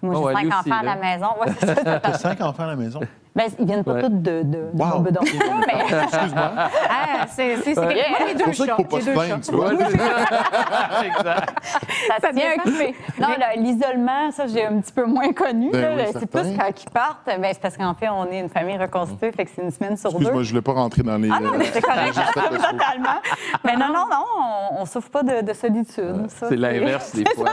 Moi, j'ai 5 enfants à la maison. Ouais, c'est ça. T'as 5 enfants à la maison? Ben, ils viennent pas tous de Bedon. Mais... Excuse-moi. C'est moi, les 2 chats. C'est pour ça qu'il faut pas se plaindre, tu vois. Exact. Ça tient occupé. Non, l'isolement, ça, j'ai un petit peu moins connu. Ben oui, c'est plus quand ils partent. Ben, c'est parce qu'en fait, on est une famille reconstituée, fait que c'est une semaine sur 2. Excuse-moi, je voulais pas rentrer dans les... Ah non, mais c'est correct, totalement. Mais non, on souffre pas de solitude. Ça, c'est l'inverse des fois.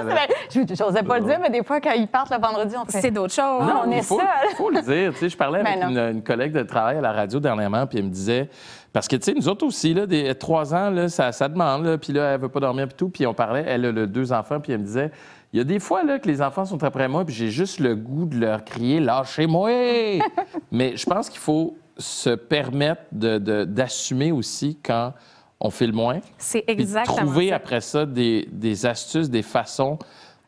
J'osais pas le dire, mais des fois, quand ils partent le vendredi, on fait... C'est d'autres choses. Non, on est seuls. Il faut le dire. Tu sais, je parlais avec une collègue de travail à la radio dernièrement, puis elle me disait... Parce que, tu sais, nous autres aussi, là, 3 ans, là, ça demande, là, puis là, elle veut pas dormir, puis tout. Puis on parlait, elle a 2 enfants, puis elle me disait... Il y a des fois là, que les enfants sont après moi, puis j'ai juste le goût de leur crier « Lâchez-moi! » Mais je pense qu'il faut se permettre d'assumer aussi quand on fait le moins. C'est exactement ça. Trouver ça. après ça des astuces, des façons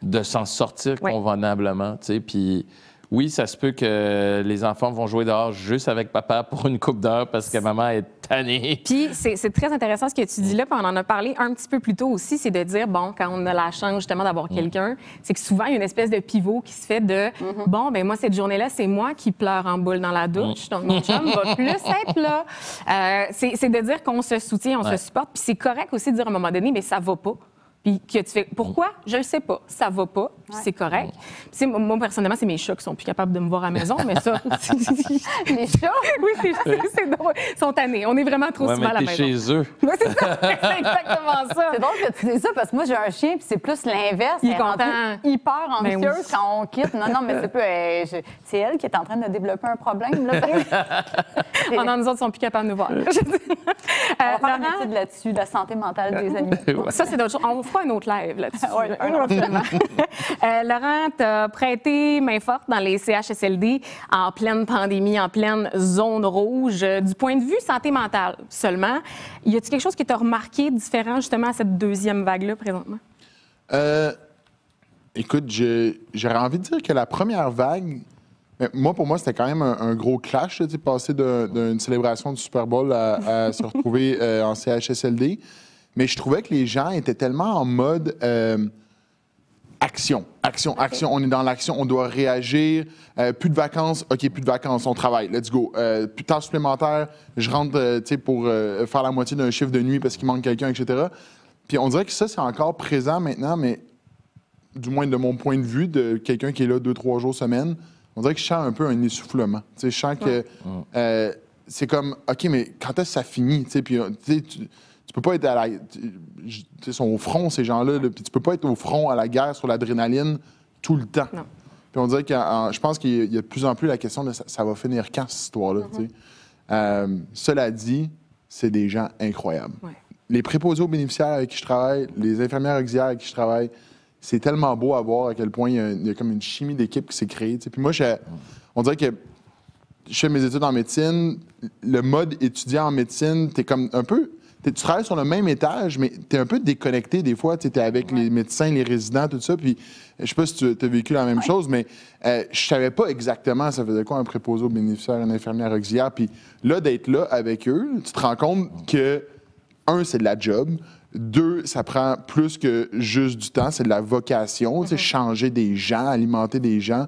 de s'en sortir convenablement. Tu sais, puis oui, ça se peut que les enfants vont jouer dehors juste avec papa pour une couple d'heures parce que maman est tannée. Puis c'est très intéressant ce que tu dis là, puis on en a parlé un petit peu plus tôt aussi, c'est de dire, bon, quand on a la chance justement d'avoir quelqu'un, c'est que souvent, il y a une espèce de pivot qui se fait de, bon, ben moi, cette journée-là, c'est moi qui pleure en boule dans la douche, donc mon chum va plus être là. C'est de dire qu'on se soutient, on se supporte, puis c'est correct aussi de dire à un moment donné, mais ça va pas. Puis que tu fais, pourquoi? Je le sais pas. Ça va pas, puis c'est correct. Puis moi, personnellement, c'est mes chats qui sont plus capables de me voir à la maison, mais ça... Les chats? Oui, c'est drôle. Ils sont tannés. On est vraiment trop souvent à la maison. Chez eux. Oui, c'est ça. C'est exactement ça. C'est drôle que tu dis ça, parce que moi, j'ai un chien, puis c'est plus l'inverse. Il est Elle rendue content. hyper anxieuse Ben oui. quand on quitte. Non, mais c'est peu... c'est elle qui est en train de développer un problème, là. Pendant nous autres, ils sont plus capables de nous voir. On va faire une étude là-dessus, la santé mentale des animaux. Ça, c'est d'autres choses. On fera un autre live là-dessus. Oui, un autre film. Laurent, tu as prêté main forte dans les CHSLD en pleine pandémie, en pleine zone rouge. Du point de vue santé mentale seulement, y a-t-il quelque chose qui t'a remarqué différent justement à cette deuxième vague-là présentement? Écoute, j'aurais envie de dire que la première vague, pour moi, c'était quand même un gros clash, là, passer d'une célébration du Super Bowl à se retrouver en CHSLD. Mais je trouvais que les gens étaient tellement en mode action. On est dans l'action, on doit réagir. Plus de vacances, OK, plus de vacances, on travaille, let's go. Plus de temps supplémentaire, je rentre pour faire la moitié d'un chiffre de nuit parce qu'il manque quelqu'un, etc. Puis on dirait que ça, c'est encore présent maintenant, mais du moins de mon point de vue, de quelqu'un qui est là 2-3 jours semaine, on dirait que je sens un peu un essoufflement. Je sens que c'est comme, OK, mais quand est-ce que ça finit? Puis tu peux pas être à la... Ils sont au front, ces gens-là, puis tu peux pas être au front à la guerre sur l'adrénaline tout le temps. Non. Puis on dirait que je pense qu'il y a de plus en plus la question de ça va finir quand, cette histoire-là. Cela dit, c'est des gens incroyables. Ouais. Les préposés aux bénéficiaires avec qui je travaille, les infirmières auxiliaires avec qui je travaille, c'est tellement beau à voir à quel point il y a comme une chimie d'équipe qui s'est créée. Puis moi, on dirait que je fais mes études en médecine. Le mode étudiant en médecine, t'es comme un peu... Tu travailles sur le même étage, mais tu es un peu déconnecté des fois. Tu es avec les médecins, les résidents, tout ça. Puis je sais pas si tu as vécu la même chose, mais je savais pas exactement ça faisait quoi un préposé aux bénéficiaires, une infirmière auxiliaire. Puis là, d'être là avec eux, tu te rends compte que, un, c'est de la job. Deux, ça prend plus que juste du temps, c'est de la vocation, changer des gens, alimenter des gens,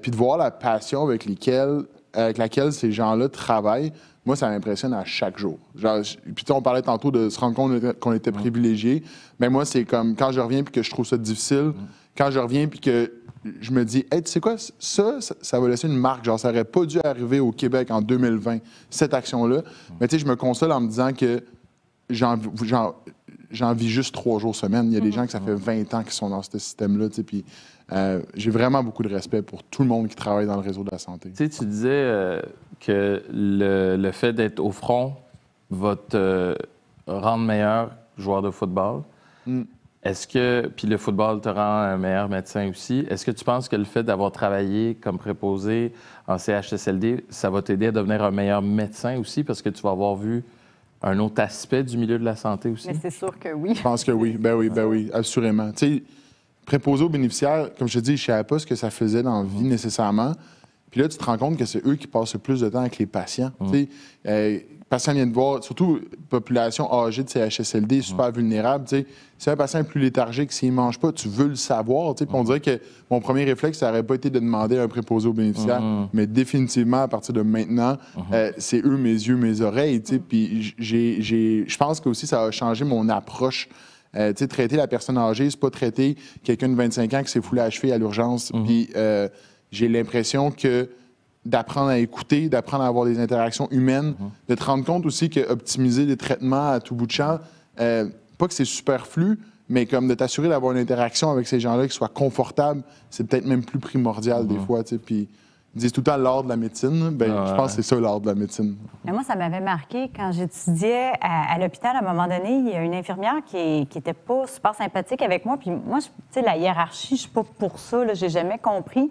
puis de voir la passion avec laquelle ces gens-là travaillent. Moi, ça m'impressionne à chaque jour. Puis on parlait tantôt de se rendre compte qu'on était privilégiés. Mais moi, c'est comme quand je reviens puis que je trouve ça difficile, quand je reviens puis que je me dis, hey, tu sais quoi, ça va laisser une marque. Ça n'aurait pas dû arriver au Québec en 2020, cette action-là. Mais tu sais, je me console en me disant que j'en vis juste 3 jours semaine. Il y a des gens que ça fait 20 ans qui sont dans ce système-là. Puis j'ai vraiment beaucoup de respect pour tout le monde qui travaille dans le réseau de la santé. Tu sais, tu disais que le fait d'être au front va te rendre meilleur joueur de football. Est-ce que, puis le football te rend un meilleur médecin aussi, est-ce que tu penses que le fait d'avoir travaillé comme préposé en CHSLD, ça va t'aider à devenir un meilleur médecin aussi parce que tu vas avoir vu un autre aspect du milieu de la santé aussi? Mais c'est sûr que oui. Je pense que oui. Ben oui, assurément. Tu sais, préposé aux bénéficiaires, comme je te dis, je ne savais pas ce que ça faisait dans la vie nécessairement. Puis là, tu te rends compte que c'est eux qui passent le plus de temps avec les patients. Tu sais, patient vient de voir, surtout population âgée de CHSLD, super vulnérable. Tu sais, si un patient est plus léthargique, s'il ne mange pas, tu veux le savoir. Tu sais, puis on dirait que mon premier réflexe, ça n'aurait pas été de demander à un préposé aux bénéficiaires. Mais définitivement, à partir de maintenant, c'est eux mes yeux, mes oreilles. Tu sais, puis je pense que aussi ça a changé mon approche. Traiter la personne âgée, c'est pas traiter quelqu'un de 25 ans qui s'est foulé à cheville à l'urgence. Puis j'ai l'impression que d'apprendre à écouter, d'apprendre à avoir des interactions humaines, de te rendre compte aussi qu'optimiser les traitements à tout bout de champ, pas que c'est superflu, mais comme de t'assurer d'avoir une interaction avec ces gens-là qui soit confortable, c'est peut-être même plus primordial des fois. Puis ils disent tout le temps l'art de la médecine. Je pense que c'est ça l'art de la médecine. Mais moi, ça m'avait marqué quand j'étudiais à l'hôpital. À un moment donné, il y a une infirmière qui était pas super sympathique avec moi. Puis moi, tu sais, la hiérarchie, je suis pas pour ça. J'ai jamais compris.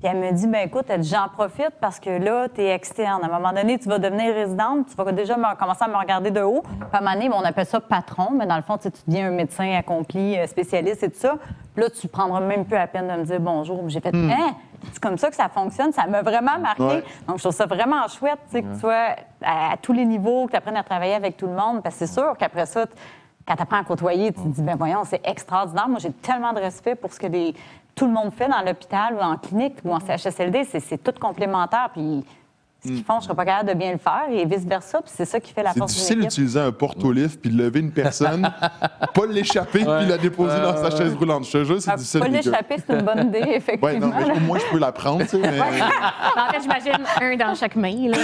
Puis elle me dit, ben écoute, j'en profite parce que là, tu es externe. À un moment donné, tu vas devenir résidente, tu vas déjà commencer à me regarder de haut. Puis à un moment donné, on appelle ça patron, mais dans le fond, tu deviens un médecin accompli, spécialiste et tout ça. Puis là, tu prendras même plus la peine de me dire bonjour. J'ai fait, c'est comme ça que ça fonctionne. Ça m'a vraiment marqué. Ouais. Donc, je trouve ça vraiment chouette, tu sais, que tu sois à tous les niveaux, que tu apprennes à travailler avec tout le monde. Parce que c'est sûr qu'après ça, quand tu apprends à côtoyer, tu te dis, ben voyons, c'est extraordinaire. Moi, j'ai tellement de respect pour ce que tout le monde fait dans l'hôpital ou en clinique ou en CHSLD. C'est tout complémentaire. Puis ce qu'ils font, je ne serais pas capable de bien le faire et vice-versa. Puis c'est ça qui fait la force de l'équipe. C'est difficile d'utiliser un porte-au-lift puis de lever une personne, pas l'échapper puis la déposer dans sa chaise roulante. Je te jure, c'est difficile. Pas l'échapper, c'est une bonne idée, effectivement. Non, mais au moins, je peux la prendre. Tu sais, mais... En fait, j'imagine un dans chaque main. Là.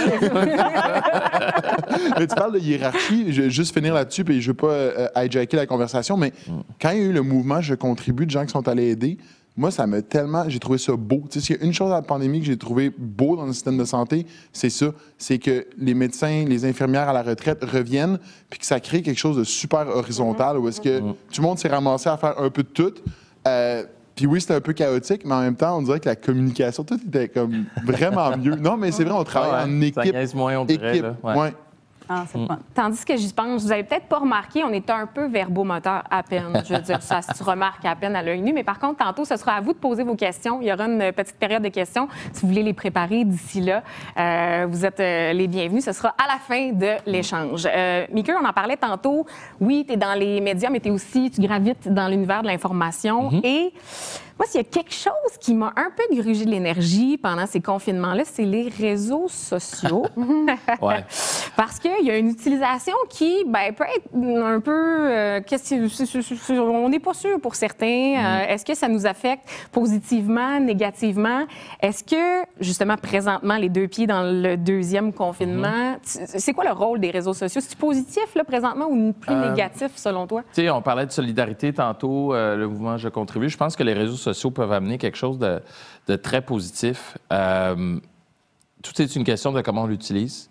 Mais tu parles de hiérarchie. Je vais juste finir là-dessus, puis je ne veux pas hijacker la conversation, mais quand il y a eu le mouvement Je contribue de gens qui sont allés aider, moi, ça m'a tellement... J'ai trouvé ça beau. Tu sais, s'il y a une chose à la pandémie que j'ai trouvé beau dans le système de santé, c'est ça. C'est que les médecins, les infirmières à la retraite reviennent puis que ça crée quelque chose de super horizontal où est-ce que tout le monde s'est ramassé à faire un peu de tout. Puis oui, c'était un peu chaotique, mais en même temps, on dirait que la communication, tout était comme vraiment mieux. Non, mais c'est vrai, on travaille en équipe. Ça niaise moins, on dirait. Ouais. Ah, c'est le fun. Tandis que j'y pense, vous avez peut-être pas remarqué, on est un peu verbomoteur à peine. Je veux dire, ça se remarque à peine à l'œil nu. Mais par contre, tantôt, ce sera à vous de poser vos questions. Il y aura une petite période de questions. Si vous voulez les préparer d'ici là, vous êtes les bienvenus. Ce sera à la fin de l'échange. Mickey, on en parlait tantôt. Oui, tu es dans les médias, mais tu gravites dans l'univers de l'information. Et moi, s'il y a quelque chose qui m'a un peu grugé de l'énergie pendant ces confinements-là, c'est les réseaux sociaux. Ouais. Parce qu'il y a une utilisation qui peut être un peu... on n'est pas sûr pour certains. Est-ce que ça nous affecte positivement, négativement? Est-ce que, justement, présentement, les deux pieds dans le deuxième confinement, c'est quoi le rôle des réseaux sociaux? C'est-tu positif, là, présentement, ou plus négatif, selon toi? Tu sais, on parlait de solidarité tantôt, le mouvement Je contribue. Je pense que les réseaux sociaux peuvent amener quelque chose de très positif. Tout est une question de comment on l'utilise.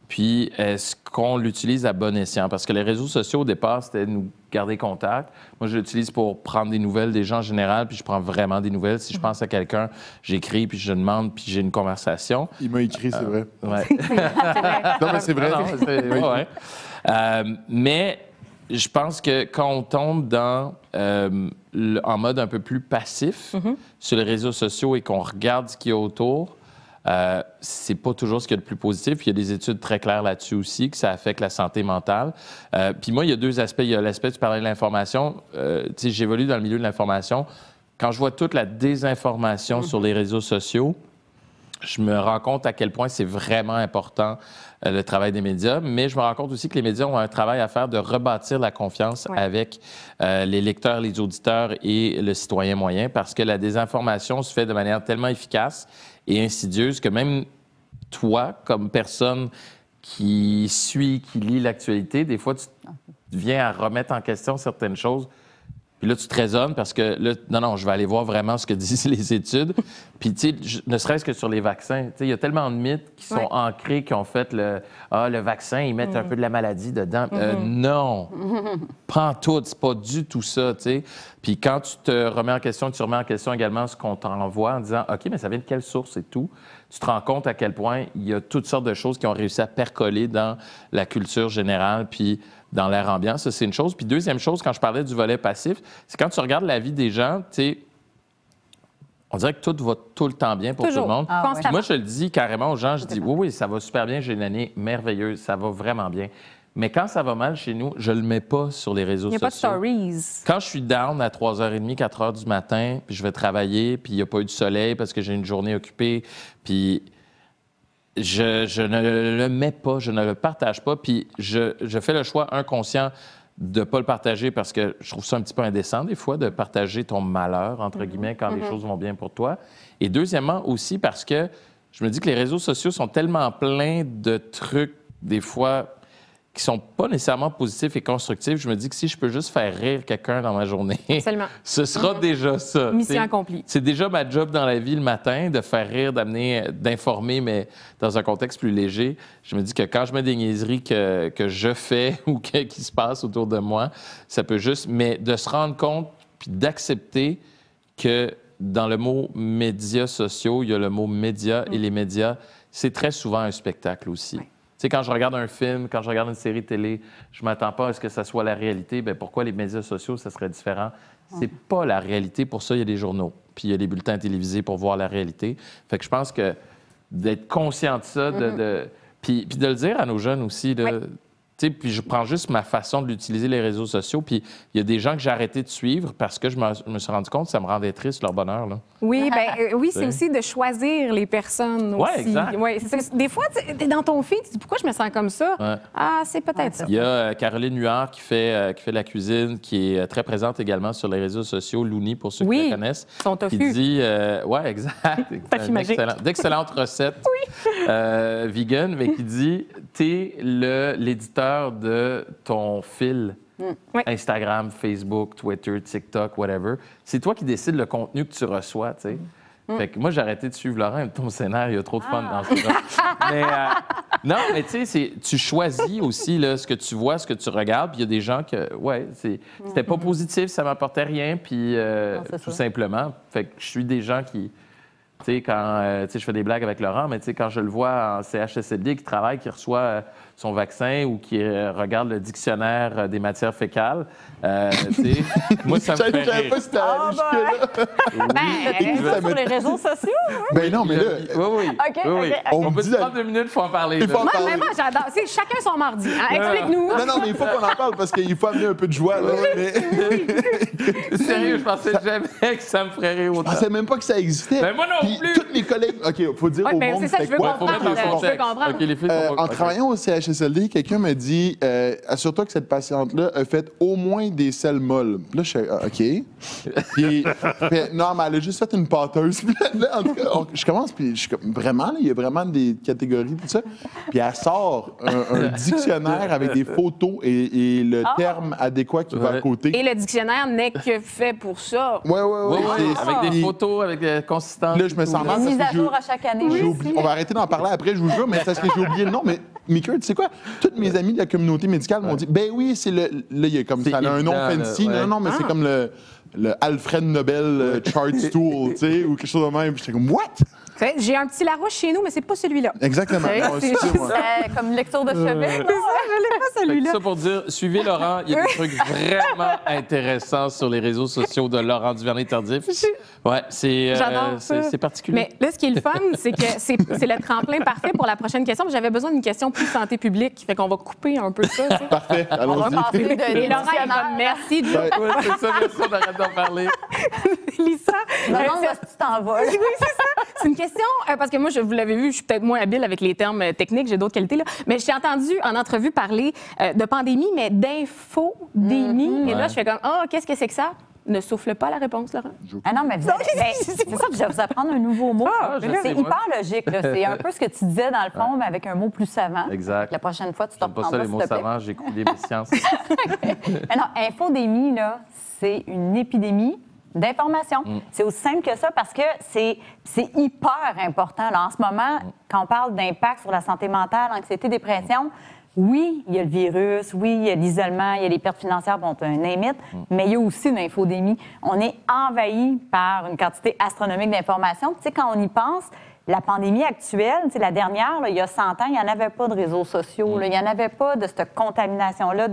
Puis, est-ce qu'on l'utilise à bon escient? Parce que les réseaux sociaux, au départ, c'était nous garder contact. Moi, je l'utilise pour prendre des nouvelles des gens en général, puis je prends vraiment des nouvelles. Si je pense à quelqu'un, j'écris, puis je demande, puis j'ai une conversation. Il m'a écrit, c'est vrai. Ouais. Non, mais c'est vrai. Mais je pense que quand on tombe dans en mode un peu plus passif sur les réseaux sociaux et qu'on regarde ce qu'il y a autour, c'est pas toujours ce qu'il y a de plus positif. Il y a des études très claires là-dessus aussi, que ça affecte la santé mentale. Puis moi, il y a deux aspects. Il y a l'aspect, tu parlais de l'information. Tu sais, j'évolue dans le milieu de l'information. Quand je vois toute la désinformation sur les réseaux sociaux, je me rends compte à quel point c'est vraiment important le travail des médias, mais je me rends compte aussi que les médias ont un travail à faire de rebâtir la confiance avec les lecteurs, les auditeurs et le citoyen moyen, parce que la désinformation se fait de manière tellement efficace et insidieuse que même toi, comme personne qui lit l'actualité, des fois, tu viens à remettre en question certaines choses. Puis là, tu te raisonnes parce que là, non, je vais aller voir vraiment ce que disent les études. Puis, tu sais, ne serait-ce que sur les vaccins, tu sais, il y a tellement de mythes qui sont ancrés, qui ont fait le vaccin, ils mettent un peu de la maladie dedans. Non, pas en tout, c'est pas du tout ça, tu sais. Puis quand tu te remets en question, tu remets en question également ce qu'on t'envoie en disant, OK, mais ça vient de quelle source et tout. Tu te rends compte à quel point il y a toutes sortes de choses qui ont réussi à percoler dans la culture générale, puis dans l'air ambiant. Ça, c'est une chose. Puis deuxième chose, quand je parlais du volet passif, c'est quand tu regardes la vie des gens, tu sais, on dirait que tout va tout le temps bien pour tout le monde. Ah, Moi, je le dis carrément aux gens, je dis, oui, ça va super bien, j'ai une année merveilleuse, ça va vraiment bien. Mais quand ça va mal chez nous, je le mets pas sur les réseaux sociaux. Il n'y a pas de stories. Quand je suis down à 3h30, 4h du matin, puis je vais travailler, puis il n'y a pas eu de soleil parce que j'ai une journée occupée, puis je ne le mets pas, je ne le partage pas, puis je fais le choix inconscient de ne pas le partager parce que je trouve ça un petit peu indécent des fois de partager ton malheur, entre guillemets, quand les choses vont bien pour toi. Et deuxièmement aussi parce que je me dis que les réseaux sociaux sont tellement pleins de trucs, des fois, qui sont pas nécessairement positifs et constructifs. Je me dis que si je peux juste faire rire quelqu'un dans ma journée, ce sera déjà ça. Mission accomplie. C'est déjà ma job dans la vie le matin, de faire rire, d'informer, mais dans un contexte plus léger. Je me dis que quand je mets des niaiseries que je fais ou qui se passent autour de moi, ça peut juste... Mais de se rendre compte puis d'accepter que dans le mot médias sociaux, il y a le mot média et les médias, c'est très souvent un spectacle aussi. Tu sais, quand je regarde un film, quand je regarde une série télé, je ne m'attends pas à ce que ça soit la réalité. Bien, pourquoi les médias sociaux, ça serait différent? C'est pas la réalité. Pour ça, il y a des journaux. Puis il y a des bulletins télévisés pour voir la réalité. Fait que je pense que d'être conscient de ça, puis de le dire à nos jeunes aussi, puis je prends juste ma façon de l'utiliser, les réseaux sociaux. Puis il y a des gens que j'ai arrêté de suivre parce que je me suis rendu compte que ça me rendait triste, leur bonheur. Là. Oui, oui, c'est aussi de choisir les personnes aussi. Oui, exact. Ouais, des fois, tu es dans ton feed, tu dis pourquoi je me sens comme ça? Ouais. Ah, c'est peut-être ça. Il y a Caroline Huard qui fait de la cuisine, qui est très présente également sur les réseaux sociaux, Louni, pour ceux qui la connaissent. Son tofu. Qui dit, exact. D'excellentes recettes vegan, mais qui dit, t'es l'éditeur de ton fil Instagram, Facebook, Twitter, TikTok, whatever. C'est toi qui décides le contenu que tu reçois, tu sais. Fait que moi, j'ai arrêté de suivre Laurent, ton scénario, il y a trop de fun dans ce là. Non, mais tu sais, tu choisis aussi là, ce que tu vois, ce que tu regardes, puis il y a des gens que, c'était pas positif, ça m'apportait rien, puis tout simplement. Fait que je suis des gens qui... Tu sais, quand je fais des blagues avec Laurent, mais tu sais, quand je le vois en CHSLD qui travaille, qui reçoit son vaccin ou qui regarde le dictionnaire des matières fécales. Moi, ça me fait Je savais rire. pas si t'allais aller jusque-là. Sur les réseaux sociaux, hein? Ben non, mais là, Oui. OK, Oui, oui. OK. On peut dit se prendre 2 minutes, il faut en parler. il faut là. en parler. Moi, j'adore. C'est chacun son mardi. Hein? Explique-nous. Non, mais il faut qu'on en parle parce qu'il faut amener un peu de joie. Là, mais... Sérieux, je pensais jamais que ça me ferait rire Je autant. pensais même pas que ça existait. Ben moi non Puis plus. Tous mes collègues... OK, faut dire Ouais, au ben, monde c'est ça, c'était je veux quoi. Faut mettre comprendre. en Je veux contexte. comprendre. OK, les filles sont pas... En OK. travaillant au CHSLD, quelqu'un m'a dit assure-toi que cette patiente-là a fait au moins des selles molles. Puis là, je suis OK. Puis, non, mais elle a juste fait une pâteuse. Puis là, en tout cas, je commence, puis je suis comme vraiment, là, il y a vraiment des catégories, tout ça. Puis elle sort un dictionnaire avec des photos et le terme adéquat qui va à côté. Et le dictionnaire n'est que fait pour ça. Ouais. Oui, avec des Puis photos, avec des consistances. là, je me sens mal Une parce mise à que jour à chaque année. j'ai oublié. On va arrêter d'en parler après, je vous jure, mais c'est parce que j'ai oublié le nom. Mais Mika, tu sais quoi? Toutes mes amis de la communauté médicale m'ont dit ben oui, c'est le. Là, il y a comme C'est ça a un nom évident, fancy. là, ouais. Non, mais c'est comme le Alfred Nobel Chart Stool, tu sais, ou quelque chose de même. Puis j'étais comme, what? Fait, j'ai un petit Larousse chez nous, mais c'est pas celui-là. Exactement. C'est- Non, excusez-moi. Comme lecture de chevet. Je l'ai pas Fait que ça pour dire, suivez Laurent, il y a des trucs vraiment intéressants sur les réseaux sociaux de Laurent Duvernay-Tardif. Ouais, J'adore ça. c'est particulier. Mais là, ce qui est le fun, c'est que c'est le tremplin parfait pour la prochaine question. J'avais besoin d'une question plus santé publique. Fait qu'on va couper un peu ça. tu sais. Parfait, On va allons-y. passer de Et Laurent, il va dictionnaire. merci, Joe. Ouais, c'est ça, merci, on arrête d'en parler. Lisa. Non, euh, non, là, tu t'envoles. Oui, c'est ça. C'est une question, parce que moi, vous l'avez vu, je suis peut-être moins habile avec les termes techniques, j'ai d'autres qualités, là. Mais j'ai entendu en entrevue parler de pandémie, mais d'infodémie. Et là, je fais comme, qu'est-ce que c'est que ça? Ne souffle pas la réponse, Laurent. Ah non, mais c'est ça, je vais vous apprendre un nouveau mot. je c'est sais, moi. hyper logique. là. C'est un peu ce que tu disais dans le fond, mais avec un mot plus savant. Exact. La prochaine fois, tu te J'aime pas ça, reprendras, les mots s'il te plaît. savants, j'ai coulé mes sciences. Mais non, infodémie, là, c'est une épidémie d'information. C'est aussi simple que ça parce que c'est hyper important. Là, en ce moment, quand on parle d'impact sur la santé mentale, anxiété, dépression, oui, il y a le virus, oui, il y a l'isolement, il y a les pertes financières, bon, un name it, mais il y a aussi une infodémie. On est envahi par une quantité astronomique d'informations. Tu sais, quand on y pense, la pandémie actuelle, tu sais, la dernière, là, il y a 100 ans, il n'y en avait pas de réseaux sociaux, là, il n'y en avait pas de cette contamination-là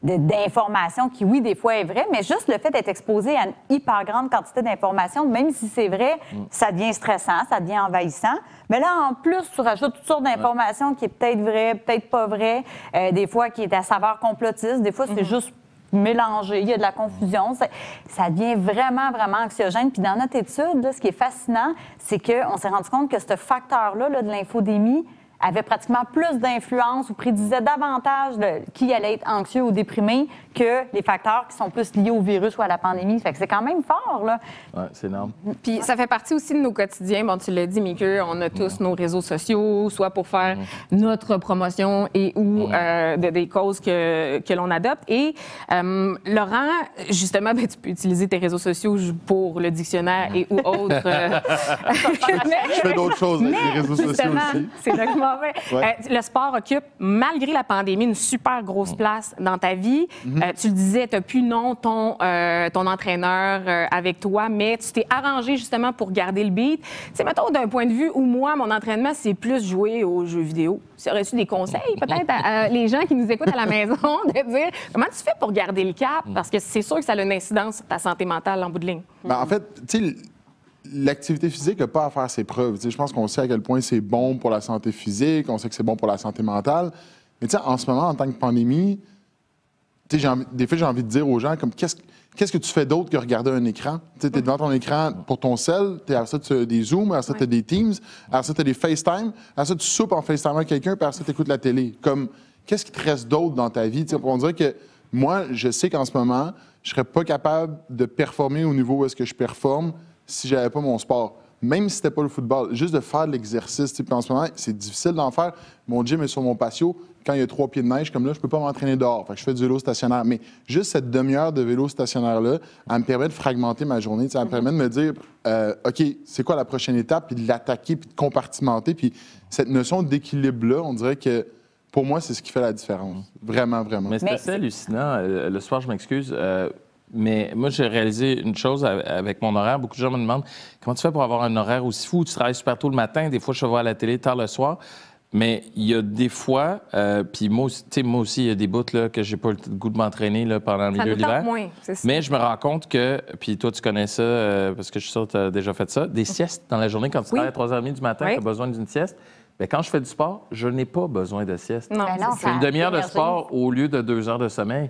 d'informations qui, oui, des fois est vraie, mais juste le fait d'être exposé à une hyper grande quantité d'informations, même si c'est vrai, ça devient stressant, ça devient envahissant. Mais là, en plus, tu rajoutes toutes sortes d'informations qui est peut-être vraies, peut-être pas vraies, des fois qui est à saveur complotiste, des fois c'est juste mélangé, il y a de la confusion. Ça devient vraiment, vraiment anxiogène. Puis dans notre étude, là, ce qui est fascinant, c'est qu'on s'est rendu compte que ce facteur-là là, de l'infodémie avait pratiquement plus d'influence ou prédisait davantage qui allait être anxieux ou déprimé que les facteurs qui sont plus liés au virus ou à la pandémie. Fait que c'est quand même fort, là. Ouais, c'est énorme. Puis ça fait partie aussi de nos quotidiens. Bon, tu l'as dit, Mickey, on a tous nos réseaux sociaux, soit pour faire notre promotion et ou des causes que l'on adopte. Et Laurent, justement, ben, tu peux utiliser tes réseaux sociaux pour le dictionnaire et ou autres. Je fais d'autres choses avec les réseaux sociaux Justement, aussi. c'est document vrai. Ouais. Le sport occupe, malgré la pandémie, une super grosse place dans ta vie. Tu le disais, tu n'as plus non ton entraîneur avec toi, mais tu t'es arrangé justement pour garder le beat. C'est mettons d'un point de vue où moi, mon entraînement, c'est plus jouer aux jeux vidéo. Aurais-tu des conseils peut-être à les gens qui nous écoutent à la maison de dire comment tu fais pour garder le cap? Parce que c'est sûr que ça a une incidence sur ta santé mentale en bout de ligne. Ben, en fait, tu sais, l'activité physique n'a pas à faire ses preuves. Tu sais, je pense qu'on sait à quel point c'est bon pour la santé physique, on sait que c'est bon pour la santé mentale. Mais tu sais, en ce moment, en tant que pandémie, tu sais, des fois, j'ai envie de dire aux gens comme qu'est-ce que tu fais d'autre que regarder un écran? Tu sais, t'es devant ton écran pour ton cell, après ça, tu as des Zooms, après ça, tu as des Teams, après ça, tu as des FaceTime, après ça, tu soupes en FaceTime avec quelqu'un, puis après ça, tu écoutes la télé. Comme, qu'est-ce qui te reste d'autre dans ta vie? Tu sais, on dirait que moi, je sais qu'en ce moment, je serais pas capable de performer au niveau où est-ce que je performe si j'avais pas mon sport. Même si c'était pas le football, juste de faire de l'exercice. Puis en ce moment, c'est difficile d'en faire. Mon gym est sur mon patio. Quand il y a 3 pieds de neige, comme là, je peux pas m'entraîner dehors. Fait que je fais du vélo stationnaire. Mais juste cette demi-heure de vélo stationnaire-là, elle me permet de fragmenter ma journée. Ça me permet de me dire, OK, c'est quoi la prochaine étape? Puis de l'attaquer, puis de compartimenter. Puis cette notion d'équilibre-là, on dirait que pour moi, c'est ce qui fait la différence. Vraiment, vraiment. Mais c'est assez hallucinant. Le soir, je m'excuse. Mais moi, j'ai réalisé une chose avec mon horaire. Beaucoup de gens me demandent comment tu fais pour avoir un horaire aussi fou. Tu travailles super tôt le matin, des fois, je te vois à la télé tard le soir. Mais il y a des fois, puis moi aussi, il y a des bouts là, que j'ai pas le goût de m'entraîner là, pendant le milieu de l'hiver. Mais je me rends compte que, puis toi, tu connais ça, parce que je suis sûr que tu as déjà fait ça, des siestes dans la journée quand tu travailles à 3h30 du matin, tu as besoin d'une sieste. Bien, quand je fais du sport, je n'ai pas besoin de sieste. Non, c'est une demi-heure de sport au lieu de 2 heures de sommeil.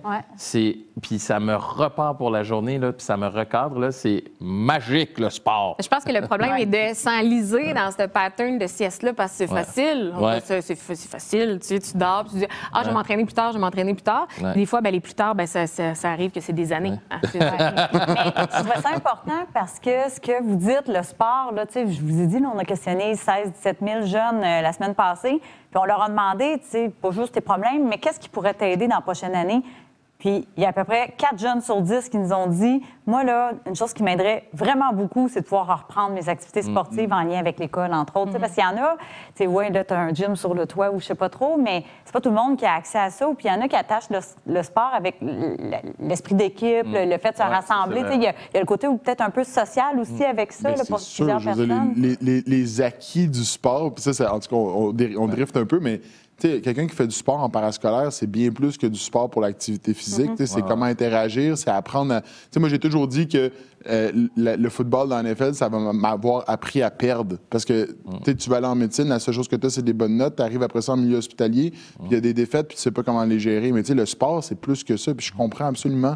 Puis ça me repart pour la journée, là, puis ça me recadre. Là, c'est magique, le sport. Je pense que le problème est de s'enliser dans ce pattern de sieste-là parce que c'est facile. C'est facile. Tu dors, puis tu dis « Ah, je vais m'entraîner plus tard, je vais m'entraîner plus tard. » Des fois, les plus tard, ça arrive que c'est des années. Mais je trouve ça important parce que ce que vous dites, le sport, là, je vous ai dit, là, on a questionné 16-17 000 jeunes la semaine passée, puis on leur a demandé, pas juste tes problèmes, mais qu'est-ce qui pourrait t'aider dans la prochaine année? Puis il y a à peu près 4 jeunes sur 10 qui nous ont dit, moi, là, une chose qui m'aiderait vraiment beaucoup, c'est de pouvoir reprendre mes activités sportives en lien avec l'école, entre autres. Parce qu'il y en a, là, tu as un gym sur le toit ou je sais pas trop, mais c'est pas tout le monde qui a accès à ça. Puis il y en a qui attachent le sport avec l'esprit d'équipe, le fait de se rassembler. Il y a le côté peut-être un peu social aussi avec ça, là, pour plusieurs personnes. Les acquis du sport, puis ça, en tout cas, on drift un peu, mais quelqu'un qui fait du sport en parascolaire, c'est bien plus que du sport pour l'activité physique. C'est comment interagir, c'est apprendre à... moi, j'ai toujours dit que le football dans la NFL, ça va m'avoir appris à perdre. Parce que tu vas aller en médecine, la seule chose que tu as, c'est des bonnes notes. Tu arrives après ça en milieu hospitalier, puis il y a des défaites, puis tu sais pas comment les gérer. Mais le sport, c'est plus que ça, puis je comprends absolument.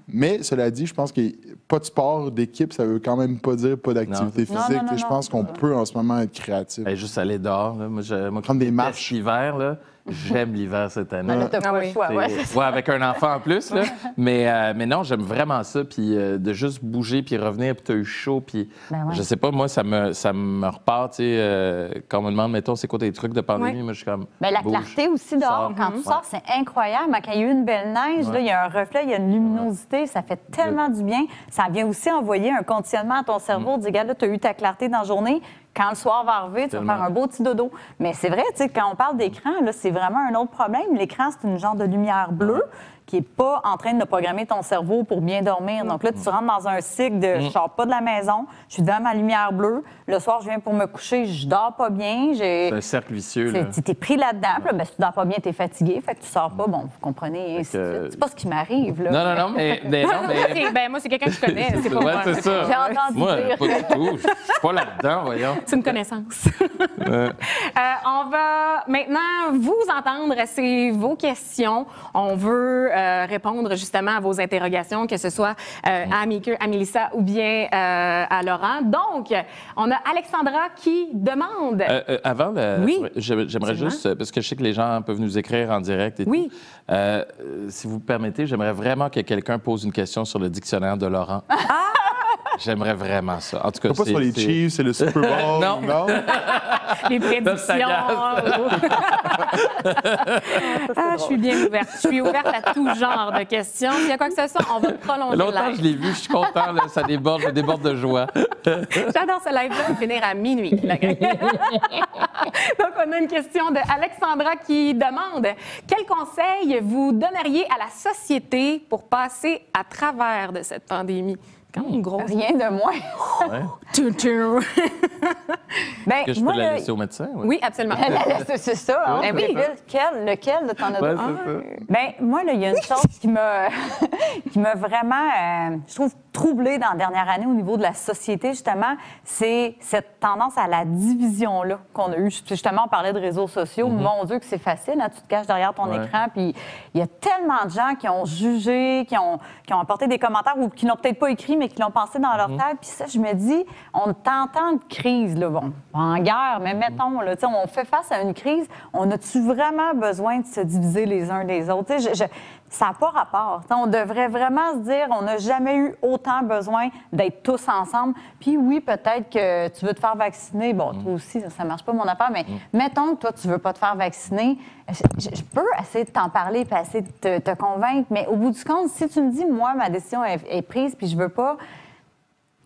Mais cela dit, je pense que pas de sport d'équipe, ça veut quand même pas dire pas d'activité physique. Je pense qu'on peut en ce moment être créatif. Juste aller dehors. Là. Moi, prendre des marches. L'hiver, là. J'aime l'hiver cette année. Là, t'as pas le choix, avec un enfant en plus. Là. Mais non, j'aime vraiment ça. Puis de juste bouger, puis revenir, puis t'as eu chaud. Puis je sais pas, moi, ça me repart. Quand on me demande, mettons, c'est quoi tes trucs de pandémie, moi, je suis comme. La clarté aussi dehors, quand tu sors, c'est incroyable. Quand il y a eu une belle neige, là, il y a un reflet, il y a une luminosité, ça fait tellement du bien. Ça vient aussi envoyer un conditionnement à ton cerveau. Dis, regarde, là, tu as eu ta clarté dans la journée. Quand le soir va arriver, tu vas faire un beau petit dodo. Mais c'est vrai, quand on parle d'écran, là, c'est vraiment un autre problème. L'écran, c'est une genre de lumière bleue qui n'est pas en train de programmer ton cerveau pour bien dormir. Donc là, tu rentres dans un cycle de je sors pas de la maison, je suis devant ma lumière bleue. Le soir, je viens pour me coucher, je dors pas bien. C'est un cercle vicieux. Tu t'es pris là-dedans. Puis là, si tu dors pas bien, tu es fatigué. Fait que tu sors pas. Bon, vous comprenez. C'est pas ce qui m'arrive. Là. Non, mais moi, c'est quelqu'un que je connais. C'est pas moi. C'est ça. J'ai entendu moi, dire. Pas du tout. Je suis pas là-dedans, voyons. C'est une connaissance. On va maintenant vous entendre. C'est vos questions. On veut répondre justement à vos interrogations, que ce soit à Mika, à Mélissa ou bien à Laurent. Donc, on a Alexandra qui demande... Avant, j'aimerais juste, parce que je sais que les gens peuvent nous écrire en direct et tout. Si vous me permettez, j'aimerais vraiment que quelqu'un pose une question sur le dictionnaire de Laurent. J'aimerais vraiment ça. En tout cas, pas sur les Chiefs, c'est le Super Bowl. Non. Les prédictions. Je suis bien ouverte. Je suis ouverte à tout genre de questions. S'il y a quoi que ce soit, on va prolonger le live. Longtemps, je l'ai vu. Je suis content. Là, ça déborde. Je déborde de joie. J'adore ce live-là. Il va finir à minuit. Donc, on a une question de Alexandra qui demande « Quel conseil vous donneriez à la société pour passer à travers de cette pandémie? » Rien de moins. Est-ce que je peux la laisser au médecin? Oui, absolument. C'est ça. Hein? Lequel de t'en as donné? Moi, il y a une chose qui m'a vraiment, je trouve, troublée dans la dernière année au niveau de la société, justement, c'est cette tendance à la division-là qu'on a eue. Justement, on parlait de réseaux sociaux. Mon Dieu, que c'est facile. Hein? Tu te caches derrière ton écran. Puis il y a tellement de gens qui ont jugé, qui ont apporté des commentaires ou qui l'ont peut-être pas écrit, mais qui l'ont pensé dans leur tête. Puis ça, je me dis, on est en temps de crise, là, bon, en guerre, mais mettons, là, on fait face à une crise. On a-tu vraiment besoin de se diviser les uns des autres? Ça n'a pas rapport. On devrait vraiment se dire, on n'a jamais eu autant besoin d'être tous ensemble. Puis oui, peut-être que tu veux te faire vacciner. Bon, toi aussi, ça ne marche pas, mon affaire, mais mettons que toi, tu ne veux pas te faire vacciner. Je peux essayer de t'en parler et essayer de te convaincre, mais au bout du compte, si tu me dis, moi, ma décision est prise puis je veux pas...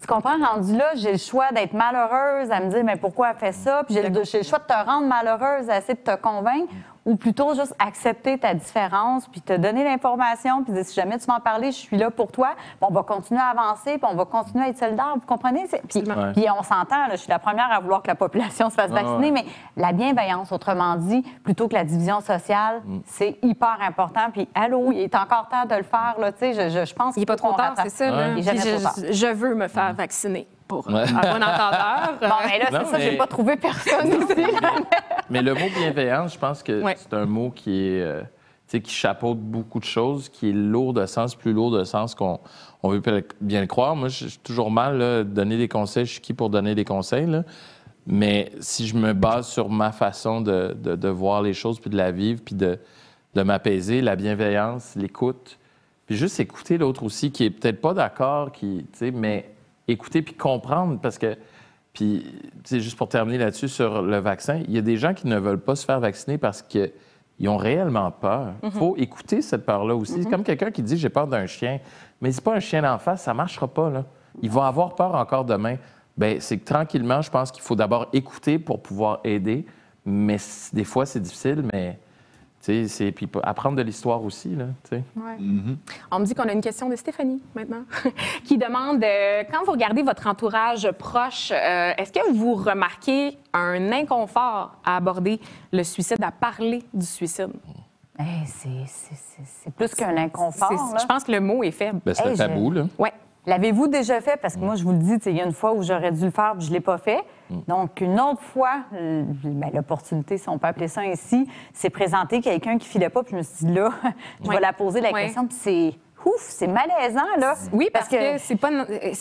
Tu comprends, rendu là, j'ai le choix d'être malheureuse, à me dire, mais pourquoi elle fait ça? Puis j'ai le choix de te rendre malheureuse, à essayer de te convaincre. ou plutôt juste accepter ta différence, puis te donner l'information, puis dire, si jamais tu veux en parler, je suis là pour toi, puis on va continuer à avancer, puis on va continuer à être solidaires, vous comprenez? Puis on s'entend, là, je suis la première à vouloir que la population se fasse vacciner, mais la bienveillance, autrement dit, plutôt que la division sociale, c'est hyper important. Puis allô, il est encore temps de le faire, là, tu sais, je pense qu'il n'est pas trop tard, c'est ça. Là. Il est jamais trop tard. Je veux me faire vacciner. Pour un bon entendeur. Bon, mais là, c'est ça, j'ai pas trouvé personne ici. Mais le mot bienveillance, je pense que c'est un mot qui est, qui chapeaute beaucoup de choses, qui est lourd de sens, plus lourd de sens qu'on veut bien le croire. Moi, j'ai toujours mal là, de donner des conseils. Je suis qui pour donner des conseils, là? Mais si je me base sur ma façon de voir les choses, puis de la vivre, puis de m'apaiser, la bienveillance, l'écoute, puis juste écouter l'autre aussi, qui est peut-être pas d'accord, mais écouter puis comprendre, parce que, puis, juste pour terminer là-dessus sur le vaccin, il y a des gens qui ne veulent pas se faire vacciner parce qu'ils ont réellement peur. Il faut écouter cette peur-là aussi. C'est comme quelqu'un qui dit « j'ai peur d'un chien », mais c'est pas un chien d'en face, ça marchera pas, là. Ils vont avoir peur encore demain. Bien, c'est que tranquillement, je pense qu'il faut d'abord écouter pour pouvoir aider, mais des fois, c'est difficile, mais... c'est puis apprendre de l'histoire aussi, là, tu sais. Ouais. On me dit qu'on a une question de Stéphanie, maintenant, qui demande, quand vous regardez votre entourage proche, est-ce que vous remarquez un inconfort à aborder le suicide, à parler du suicide? Hey, c'est plus qu'un inconfort, là. Je pense que le mot est faible. Ben, c'est un tabou, là. Oui. L'avez-vous déjà fait? Parce que moi, je vous le dis, il y a une fois où j'aurais dû le faire et je ne l'ai pas fait. Donc, une autre fois, l'opportunité, si on peut appeler ça ainsi, c'est présenter quelqu'un qui ne filait pas. Puis je me suis dit, là, je vais la poser la question. Puis c'est malaisant, là. Oui, parce que c'est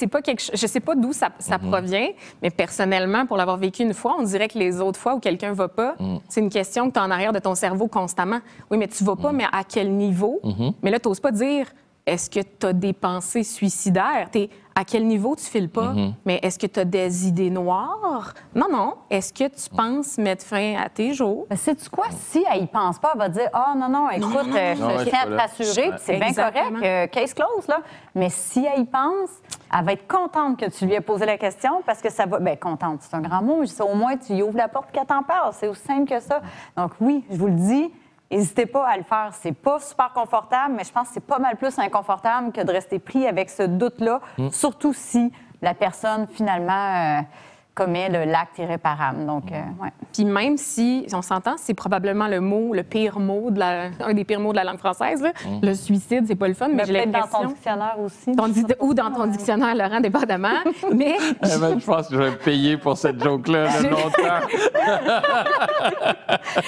pas quelque chose... Je sais pas d'où ça provient, mais personnellement, pour l'avoir vécu une fois, on dirait que les autres fois où quelqu'un va pas, c'est une question que tu as en arrière de ton cerveau constamment. Oui, mais tu vas pas, mais à quel niveau? Mais là, tu n'oses pas dire... Est-ce que tu as des pensées suicidaires? À quel niveau tu files pas? Mais est-ce que tu as des idées noires? Non. Est-ce que tu penses mettre fin à tes jours? Mais sais-tu quoi? Si elle y pense pas, elle va dire « Ah, non, écoute, je tiens à te rassurer, puis c'est bien correct, case close, là. » Mais si elle y pense, elle va être contente que tu lui aies posé la question parce que ça va... Bien, contente, c'est un grand mot, mais au moins, tu lui ouvres la porte qu'elle t'en parle. C'est aussi simple que ça. Donc oui, je vous le dis, n'hésitez pas à le faire. C'est pas super confortable, mais je pense que c'est pas mal plus inconfortable que de rester pris avec ce doute-là, surtout si la personne, finalement, commet l'acte irréparable. Donc, ouais. Puis même si, on s'entend, c'est probablement le pire mot, un des pires mots de la langue française, là. Le suicide, c'est pas le fun, mais j'ai l'impression... dans ton dictionnaire aussi. Ou dans ton dictionnaire, Laurent, dépendamment. Mais... je pense que je vais payer pour cette joke-là de longtemps.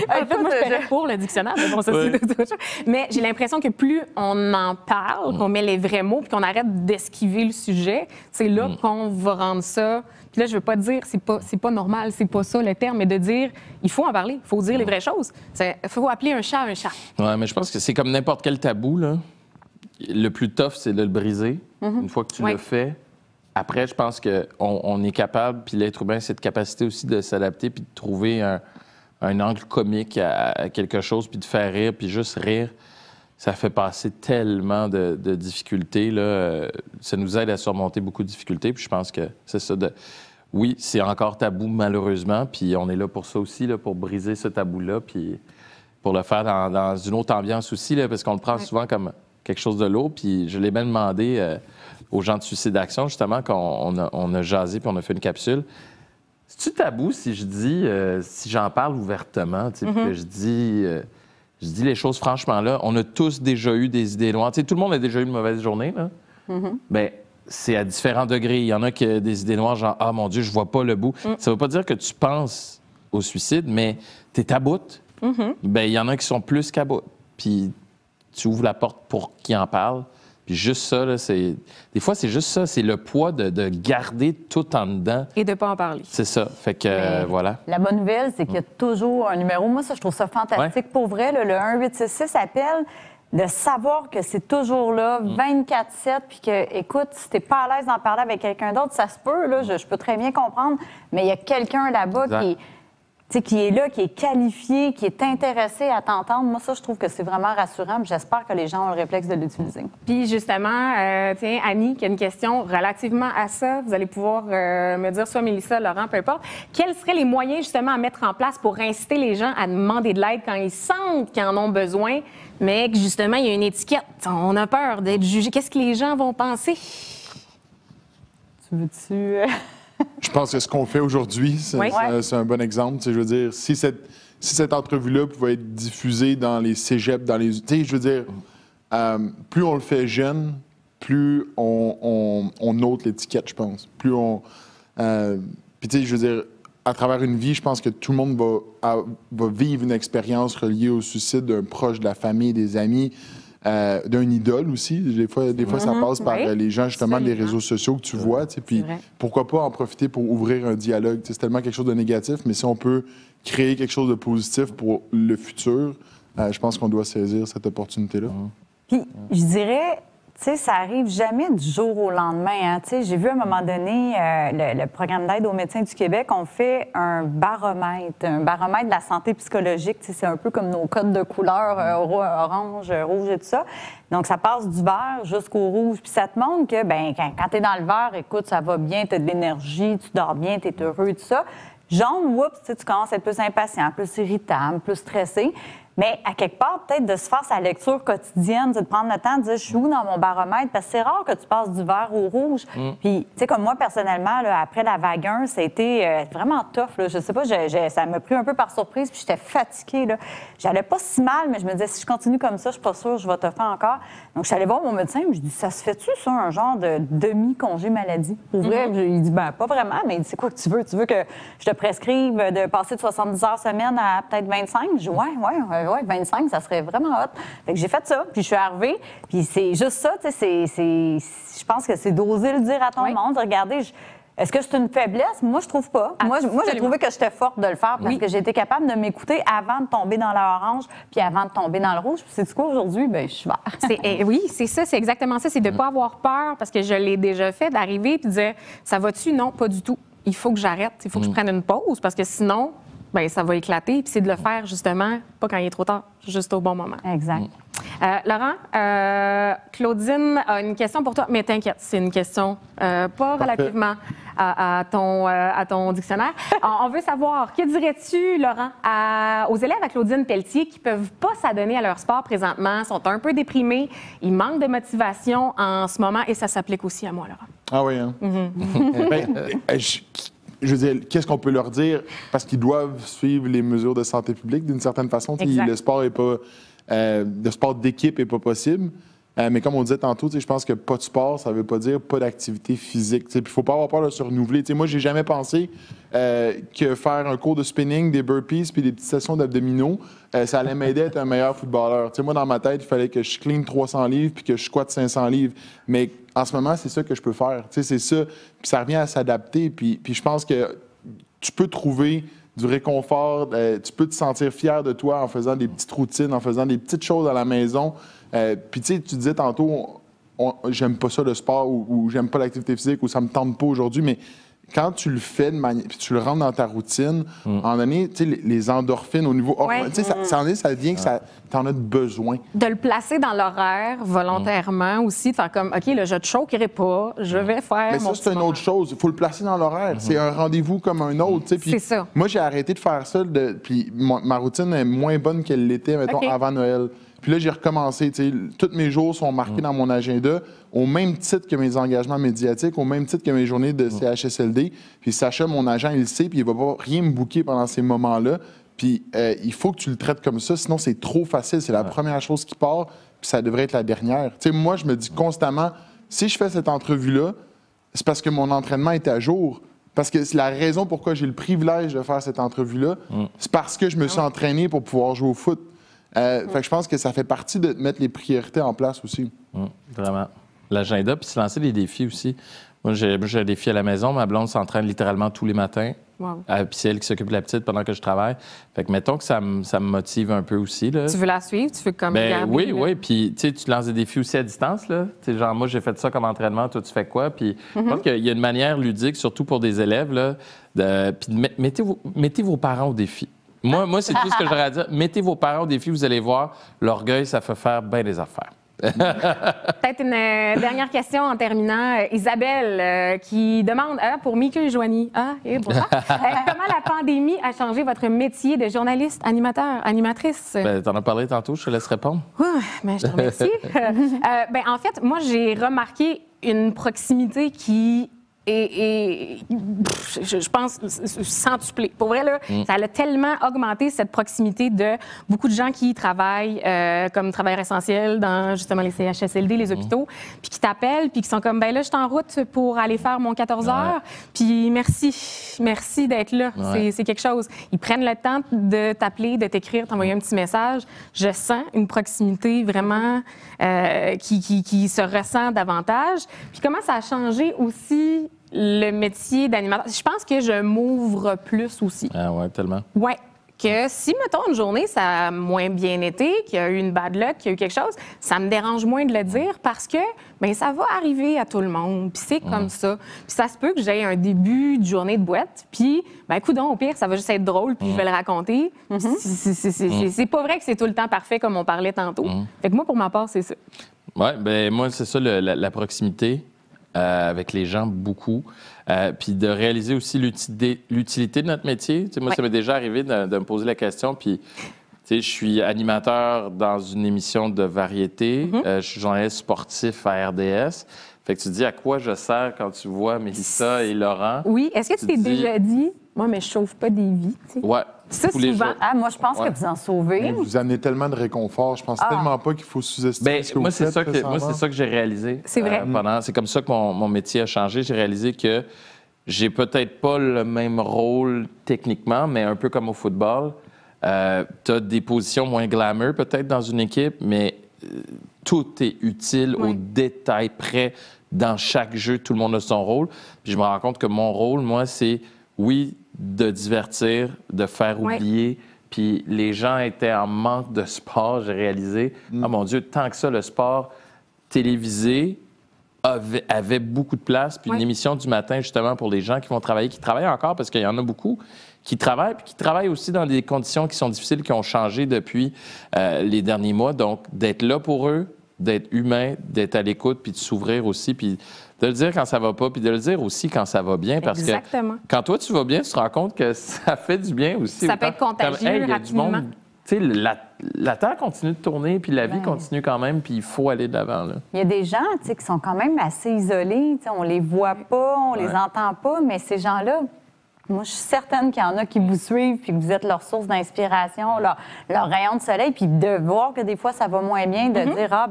En fait, moi, je paierais pour le dictionnaire, mais bon, ça, c'est autre chose. Mais j'ai l'impression que plus on en parle, qu'on met les vrais mots, puis qu'on arrête d'esquiver le sujet, c'est là qu'on va rendre ça... Puis là, je veux pas dire c'est pas normal, c'est pas ça le terme, mais de dire il faut en parler, il faut dire les vraies choses. Il faut appeler un chat un chat. Oui, mais je pense que c'est comme n'importe quel tabou, là. Le plus tough, c'est de le briser. Une fois que tu le fais, après, je pense qu'on est capable, puis l'être humain, cette capacité aussi de s'adapter puis de trouver un angle comique à quelque chose, puis de faire rire, puis juste rire. Ça fait passer tellement de difficultés, là. Ça nous aide à surmonter beaucoup de difficultés. Puis je pense que c'est ça. Oui, c'est encore tabou, malheureusement. Puis on est là pour ça aussi, là, pour briser ce tabou-là. Puis pour le faire dans une autre ambiance aussi, là, parce qu'on le prend souvent comme quelque chose de lourd. Puis je l'ai même demandé aux gens de Suicide Action, justement, qu'on a jasé puis on a fait une capsule. C'est-tu tabou si je dis, si j'en parle ouvertement, tu sais, puis que je dis les choses franchement, là, on a tous déjà eu des idées noires. Tu sais, tout le monde a déjà eu une mauvaise journée, là. Bien, c'est à différents degrés. Il y en a qui ont des idées noires, genre « Ah, mon Dieu, je vois pas le bout ». Ça veut pas dire que tu penses au suicide, mais t'es à bout. Bien, il y en a qui sont plus qu'à bout. Puis tu ouvres la porte pour qu'ils en parlent. Puis juste ça, là, c'est... Des fois, c'est juste ça. C'est le poids de garder tout en dedans. Et de pas en parler. C'est ça. Fait que, voilà. La bonne nouvelle, c'est qu'il y a toujours un numéro. Moi, ça, je trouve ça fantastique. Pour vrai, là, le 1-866 appelle. De savoir que c'est toujours là, 24/7, puis que, écoute, si t'es pas à l'aise d'en parler avec quelqu'un d'autre, ça se peut, là, je peux très bien comprendre, mais il y a quelqu'un là-bas qui est là, qui est qualifié, qui est intéressé à t'entendre. Moi, ça, je trouve que c'est vraiment rassurant. J'espère que les gens ont le réflexe de l'utiliser. Puis justement, tiens, Annie, qui a une question relativement à ça. Vous allez pouvoir me dire, soit Mélissa, Laurent, peu importe. Quels seraient les moyens justement à mettre en place pour inciter les gens à demander de l'aide quand ils sentent qu'ils en ont besoin, mais que justement, il y a une étiquette. On a peur d'être jugé. Qu'est-ce que les gens vont penser? Tu veux-tu... Je pense que ce qu'on fait aujourd'hui, c'est un bon exemple. Je veux dire, si cette entrevue-là pouvait être diffusée dans les cégeps, je veux dire, plus on le fait jeune, plus on ôte l'étiquette, je pense. Puis, je veux dire, à travers une vie, je pense que tout le monde va vivre une expérience reliée au suicide d'un proche de la famille, des amis. D'un idole aussi. Des fois ça passe par les gens, justement, des réseaux sociaux que tu vois. Puis pourquoi pas en profiter pour ouvrir un dialogue? C'est tellement quelque chose de négatif, mais si on peut créer quelque chose de positif pour le futur, je pense qu'on doit saisir cette opportunité-là. Puis, je dirais, tu sais, ça arrive jamais du jour au lendemain. Hein. Tu sais, j'ai vu à un moment donné le programme d'aide aux médecins du Québec, on fait un baromètre de la santé psychologique. Tu sais, c'est un peu comme nos codes de couleur, orange, rouge et tout ça. Donc, ça passe du vert jusqu'au rouge. Puis ça te montre que, ben, quand tu es dans le vert, écoute, ça va bien, tu as de l'énergie, tu dors bien, tu es heureux, tout ça. Jaune, oups, tu commences à être plus impatient, plus irritable, plus stressé. Mais à quelque part, peut-être de se faire sa lecture quotidienne, de prendre le temps de dire, je suis où dans mon baromètre? Parce que c'est rare que tu passes du vert au rouge. Puis, tu sais, comme moi, personnellement, là, après la vague 1, ça a été vraiment tough. Là. Je sais pas, ça m'a pris un peu par surprise, puis j'étais fatiguée. Là. J'allais pas si mal, mais je me disais, si je continue comme ça, je suis pas sûre que je vais te faire encore. Donc, je suis allée voir mon médecin, je dis, ça se fait-tu, ça, un genre de demi-congé maladie? Pour vrai, il dit, ben pas vraiment, mais il dit, c'est quoi que tu veux? Tu veux que je te prescrive de passer de 70 heures semaine à peut-être 25? Je dis, ouais, 25, ça serait vraiment hot. Fait que j'ai fait ça, puis je suis arrivée, puis c'est juste ça, tu sais, je pense que c'est d'oser le dire à ton monde, de regarder, est-ce que c'est une faiblesse? Moi, je trouve pas. Moi, j'ai trouvé que j'étais forte de le faire parce que j'ai été capable de m'écouter avant de tomber dans l'orange, puis avant de tomber dans le rouge. Puis c'est quoi aujourd'hui? Bien, je suis vert. Oui, c'est ça, c'est exactement ça. C'est de ne pas avoir peur, parce que je l'ai déjà fait, d'arriver puis de dire, ça va-tu? Non, pas du tout. Il faut que j'arrête, il faut que je prenne une pause, parce que sinon... Bien, ça va éclater. Puis c'est de le faire, justement, pas quand il est trop tard, juste au bon moment. Exact. Laurent, Claudine a une question pour toi, mais t'inquiète, c'est une question pas relativement à ton dictionnaire. On veut savoir, que dirais-tu, Laurent, aux élèves à Claudine Pelletier qui peuvent pas s'adonner à leur sport présentement, sont un peu déprimés, ils manquent de motivation en ce moment, et ça s'applique aussi à moi, Laurent. Ah oui, hein? Je veux dire, qu'est-ce qu'on peut leur dire? Parce qu'ils doivent suivre les mesures de santé publique d'une certaine façon. Le sport est pas... le sport d'équipe n'est pas possible. Mais comme on disait tantôt, je pense que pas de sport, ça ne veut pas dire pas d'activité physique. Il ne faut pas avoir peur de se renouveler. Moi, j'ai jamais pensé que faire un cours de spinning, des burpees puis des petites sessions d'abdominaux, ça allait m'aider à être un meilleur footballeur. Moi, dans ma tête, il fallait que je clean 300 livres puis que je squatte 500 livres. Mais en ce moment, c'est ça que je peux faire. C'est ça. Puis ça revient à s'adapter. Puis je pense que tu peux trouver du réconfort, tu peux te sentir fier de toi en faisant des petites routines, en faisant des petites choses à la maison. Puis tu disais tantôt, j'aime pas ça le sport ou j'aime pas l'activité physique ou ça me tente pas aujourd'hui, mais quand tu le fais de manière, puis tu le rentres dans ta routine, en donné, les endorphines au niveau hormonal, ça devient que tu en as besoin. De le placer dans l'horaire volontairement aussi, de faire comme, OK, là, je te choquerai pas, je vais faire mais mon ça, c'est une autre chose. Il faut le placer dans l'horaire. C'est un rendez-vous comme un autre. C'est ça. Moi, j'ai arrêté de faire ça, puis ma routine est moins bonne qu'elle l'était, mettons, avant Noël. Puis là, j'ai recommencé. Tous mes jours sont marqués dans mon agenda, au même titre que mes engagements médiatiques, au même titre que mes journées de CHSLD. Puis Sacha, mon agent, il le sait, puis il va pas rien me booker pendant ces moments-là. Puis il faut que tu le traites comme ça, sinon c'est trop facile. C'est la première chose qui part, puis ça devrait être la dernière. Moi, je me dis constamment, si je fais cette entrevue-là, c'est parce que mon entraînement est à jour. Parce que c'est la raison pourquoi j'ai le privilège de faire cette entrevue-là, c'est parce que je me suis entraîné pour pouvoir jouer au foot. Fait que je pense que ça fait partie de mettre les priorités en place aussi. Vraiment. L'agenda, puis se lancer des défis aussi. Moi, j'ai des filles à la maison. Ma blonde s'entraîne littéralement tous les matins. Wow. Puis c'est elle qui s'occupe de la petite pendant que je travaille. Fait que mettons que ça me motive un peu aussi. Là. Tu veux la suivre? Tu veux comme regarder? Oui, là? oui. Puis tu lances des défis aussi à distance. Là. Genre, moi, j'ai fait ça comme entraînement. Toi, tu fais quoi? Puis je pense qu'il y a une manière ludique, surtout pour des élèves, là, mettez vos parents au défi. Moi, c'est tout ce que j'aurais à dire. Mettez vos parents au défi, vous allez voir, l'orgueil, ça fait faire bien des affaires. Peut-être une dernière question en terminant. Isabelle qui demande pour Mickey et Joanie. Bonjour. Comment la pandémie a changé votre métier de journaliste, animateur, animatrice? T'en as parlé tantôt, je te laisse répondre. Je te remercie. En fait, moi, j'ai remarqué une proximité qui je pense, centuplé. Pour vrai, là, ça a tellement augmenté cette proximité de beaucoup de gens qui travaillent comme travailleurs essentiels dans justement les CHSLD, les hôpitaux, puis qui t'appellent, puis qui sont comme, ben là, je suis en route pour aller faire mon 14 heures, puis merci d'être là. Ouais. C'est quelque chose. Ils prennent le temps de t'appeler, de t'écrire, t'envoyer un petit message. Je sens une proximité vraiment qui se ressent davantage. Puis comment ça a changé aussi le métier d'animateur? Je pense que je m'ouvre plus aussi. Ah ouais, tellement. Ouais. Que si, mettons, une journée, ça a moins bien été, qu'il y a eu une bad luck, qu'il y a eu quelque chose, ça me dérange moins de le dire parce que, bien, ça va arriver à tout le monde. Puis c'est comme ça. Puis ça se peut que j'aie un début de journée de boîte, puis, bien, coudonc, au pire, ça va juste être drôle, puis je vais le raconter. C'est pas vrai que c'est tout le temps parfait comme on parlait tantôt. Fait que moi, pour ma part, c'est ça. Oui, bien, moi, c'est ça, la proximité. Avec les gens, beaucoup. Puis de réaliser aussi l'utilité de notre métier. Tu sais, moi, ça m'est déjà arrivé de me poser la question. Puis, tu sais, je suis animateur dans une émission de variété. Je suis journaliste sportif à RDS. Fait que tu te dis à quoi je sers quand tu vois Mélissa et Laurent. Oui. Est-ce que tu t'es déjà dit, moi, mais je sauve pas des vies? Tu sais? Ouais. Ça, souvent. Moi, je pense que vous en sauvez. Mais vous amenez tellement de réconfort. Je pense tellement pas qu'il faut sous-estimer ce que moi, vous faites. Moi, c'est ça que j'ai réalisé. C'est vrai. C'est comme ça que mon métier a changé. J'ai réalisé que j'ai peut-être pas le même rôle techniquement, mais un peu comme au football. Tu as des positions moins glamour peut-être dans une équipe, mais tout est utile au détail près. Dans chaque jeu, tout le monde a son rôle. Puis je me rends compte que mon rôle, moi, c'est, de divertir, de faire oublier. Puis les gens étaient en manque de sport, j'ai réalisé. Ah mon Dieu, tant que ça, le sport télévisé avait beaucoup de place. Puis une émission du matin, justement, pour les gens qui vont travailler, qui travaillent encore, parce qu'il y en a beaucoup qui travaillent, puis qui travaillent aussi dans des conditions qui sont difficiles, qui ont changé depuis les derniers mois. Donc, d'être là pour eux, d'être humain, d'être à l'écoute, puis de s'ouvrir aussi, puis de le dire quand ça va pas, puis de le dire aussi quand ça va bien, parce que quand toi, tu vas bien, tu te rends compte que ça fait du bien aussi. Ça peut être contagieux rapidement. Tu sais, la Terre continue de tourner, puis la vie continue quand même, puis il faut aller de l'avant. Là. Il y a des gens qui sont quand même assez isolés. On les voit pas, on les entend pas, mais ces gens-là, moi, je suis certaine qu'il y en a qui vous suivent puis que vous êtes leur source d'inspiration, leur rayon de soleil, puis de voir que des fois, ça va moins bien, de dire,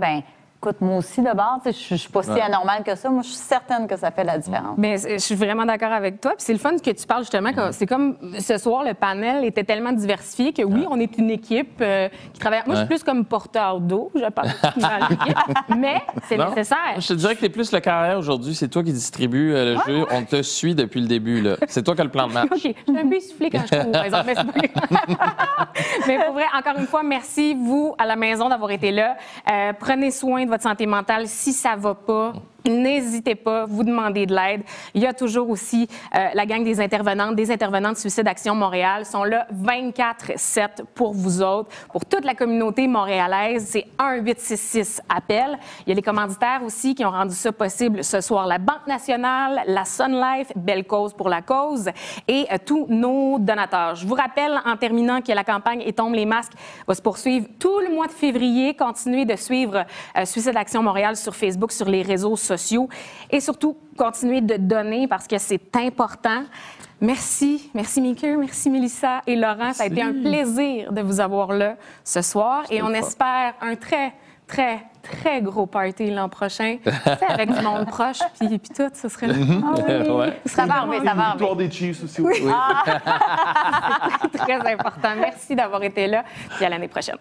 écoute, moi aussi, de base, je suis pas si anormale que ça. Moi, je suis certaine que ça fait la différence. Mais je suis vraiment d'accord avec toi. Puis c'est le fun que tu parles justement. C'est comme ce soir, le panel était tellement diversifié que oui, on est une équipe qui travaille. Moi, je suis plus comme porteur d'eau, je parle dans l'équipe, mais c'est nécessaire. Je te dirais que tu es plus le carrière aujourd'hui. C'est toi qui distribue le jeu. On te suit depuis le début. Là. C'est toi qui as le plan de match. OK. Je suis un peu essoufflée quand je cours, par exemple. Mais pour vrai, encore une fois, merci, vous, à la maison, d'avoir été là. Prenez soin de votre santé mentale. Si ça va pas, n'hésitez pas, vous demandez de l'aide. Il y a toujours aussi la gang des intervenantes de Suicide Action Montréal sont là 24/7 pour vous autres, pour toute la communauté montréalaise. C'est 1-866-APPEL. Il y a les commanditaires aussi qui ont rendu ça possible ce soir. La Banque nationale, la Sun Life, Belle Cause pour la cause et tous nos donateurs. Je vous rappelle en terminant que la campagne Et tombe les masques va se poursuivre tout le mois de février. Continuez de suivre Suicide Action Montréal sur Facebook, sur les réseaux sociaux et surtout, continuez de donner parce que c'est important. Merci. Merci, Mickey. Merci, Mélissa et Laurent. Merci. Ça a été un plaisir de vous avoir là ce soir et on espère un très, très, très gros party l'an prochain. Avec du monde proche puis tout, ce serait... Ça va arriver, ça va arriver. Victoire des Chiefs aussi. Oui. C'est très important. Merci d'avoir été là puis à l'année prochaine.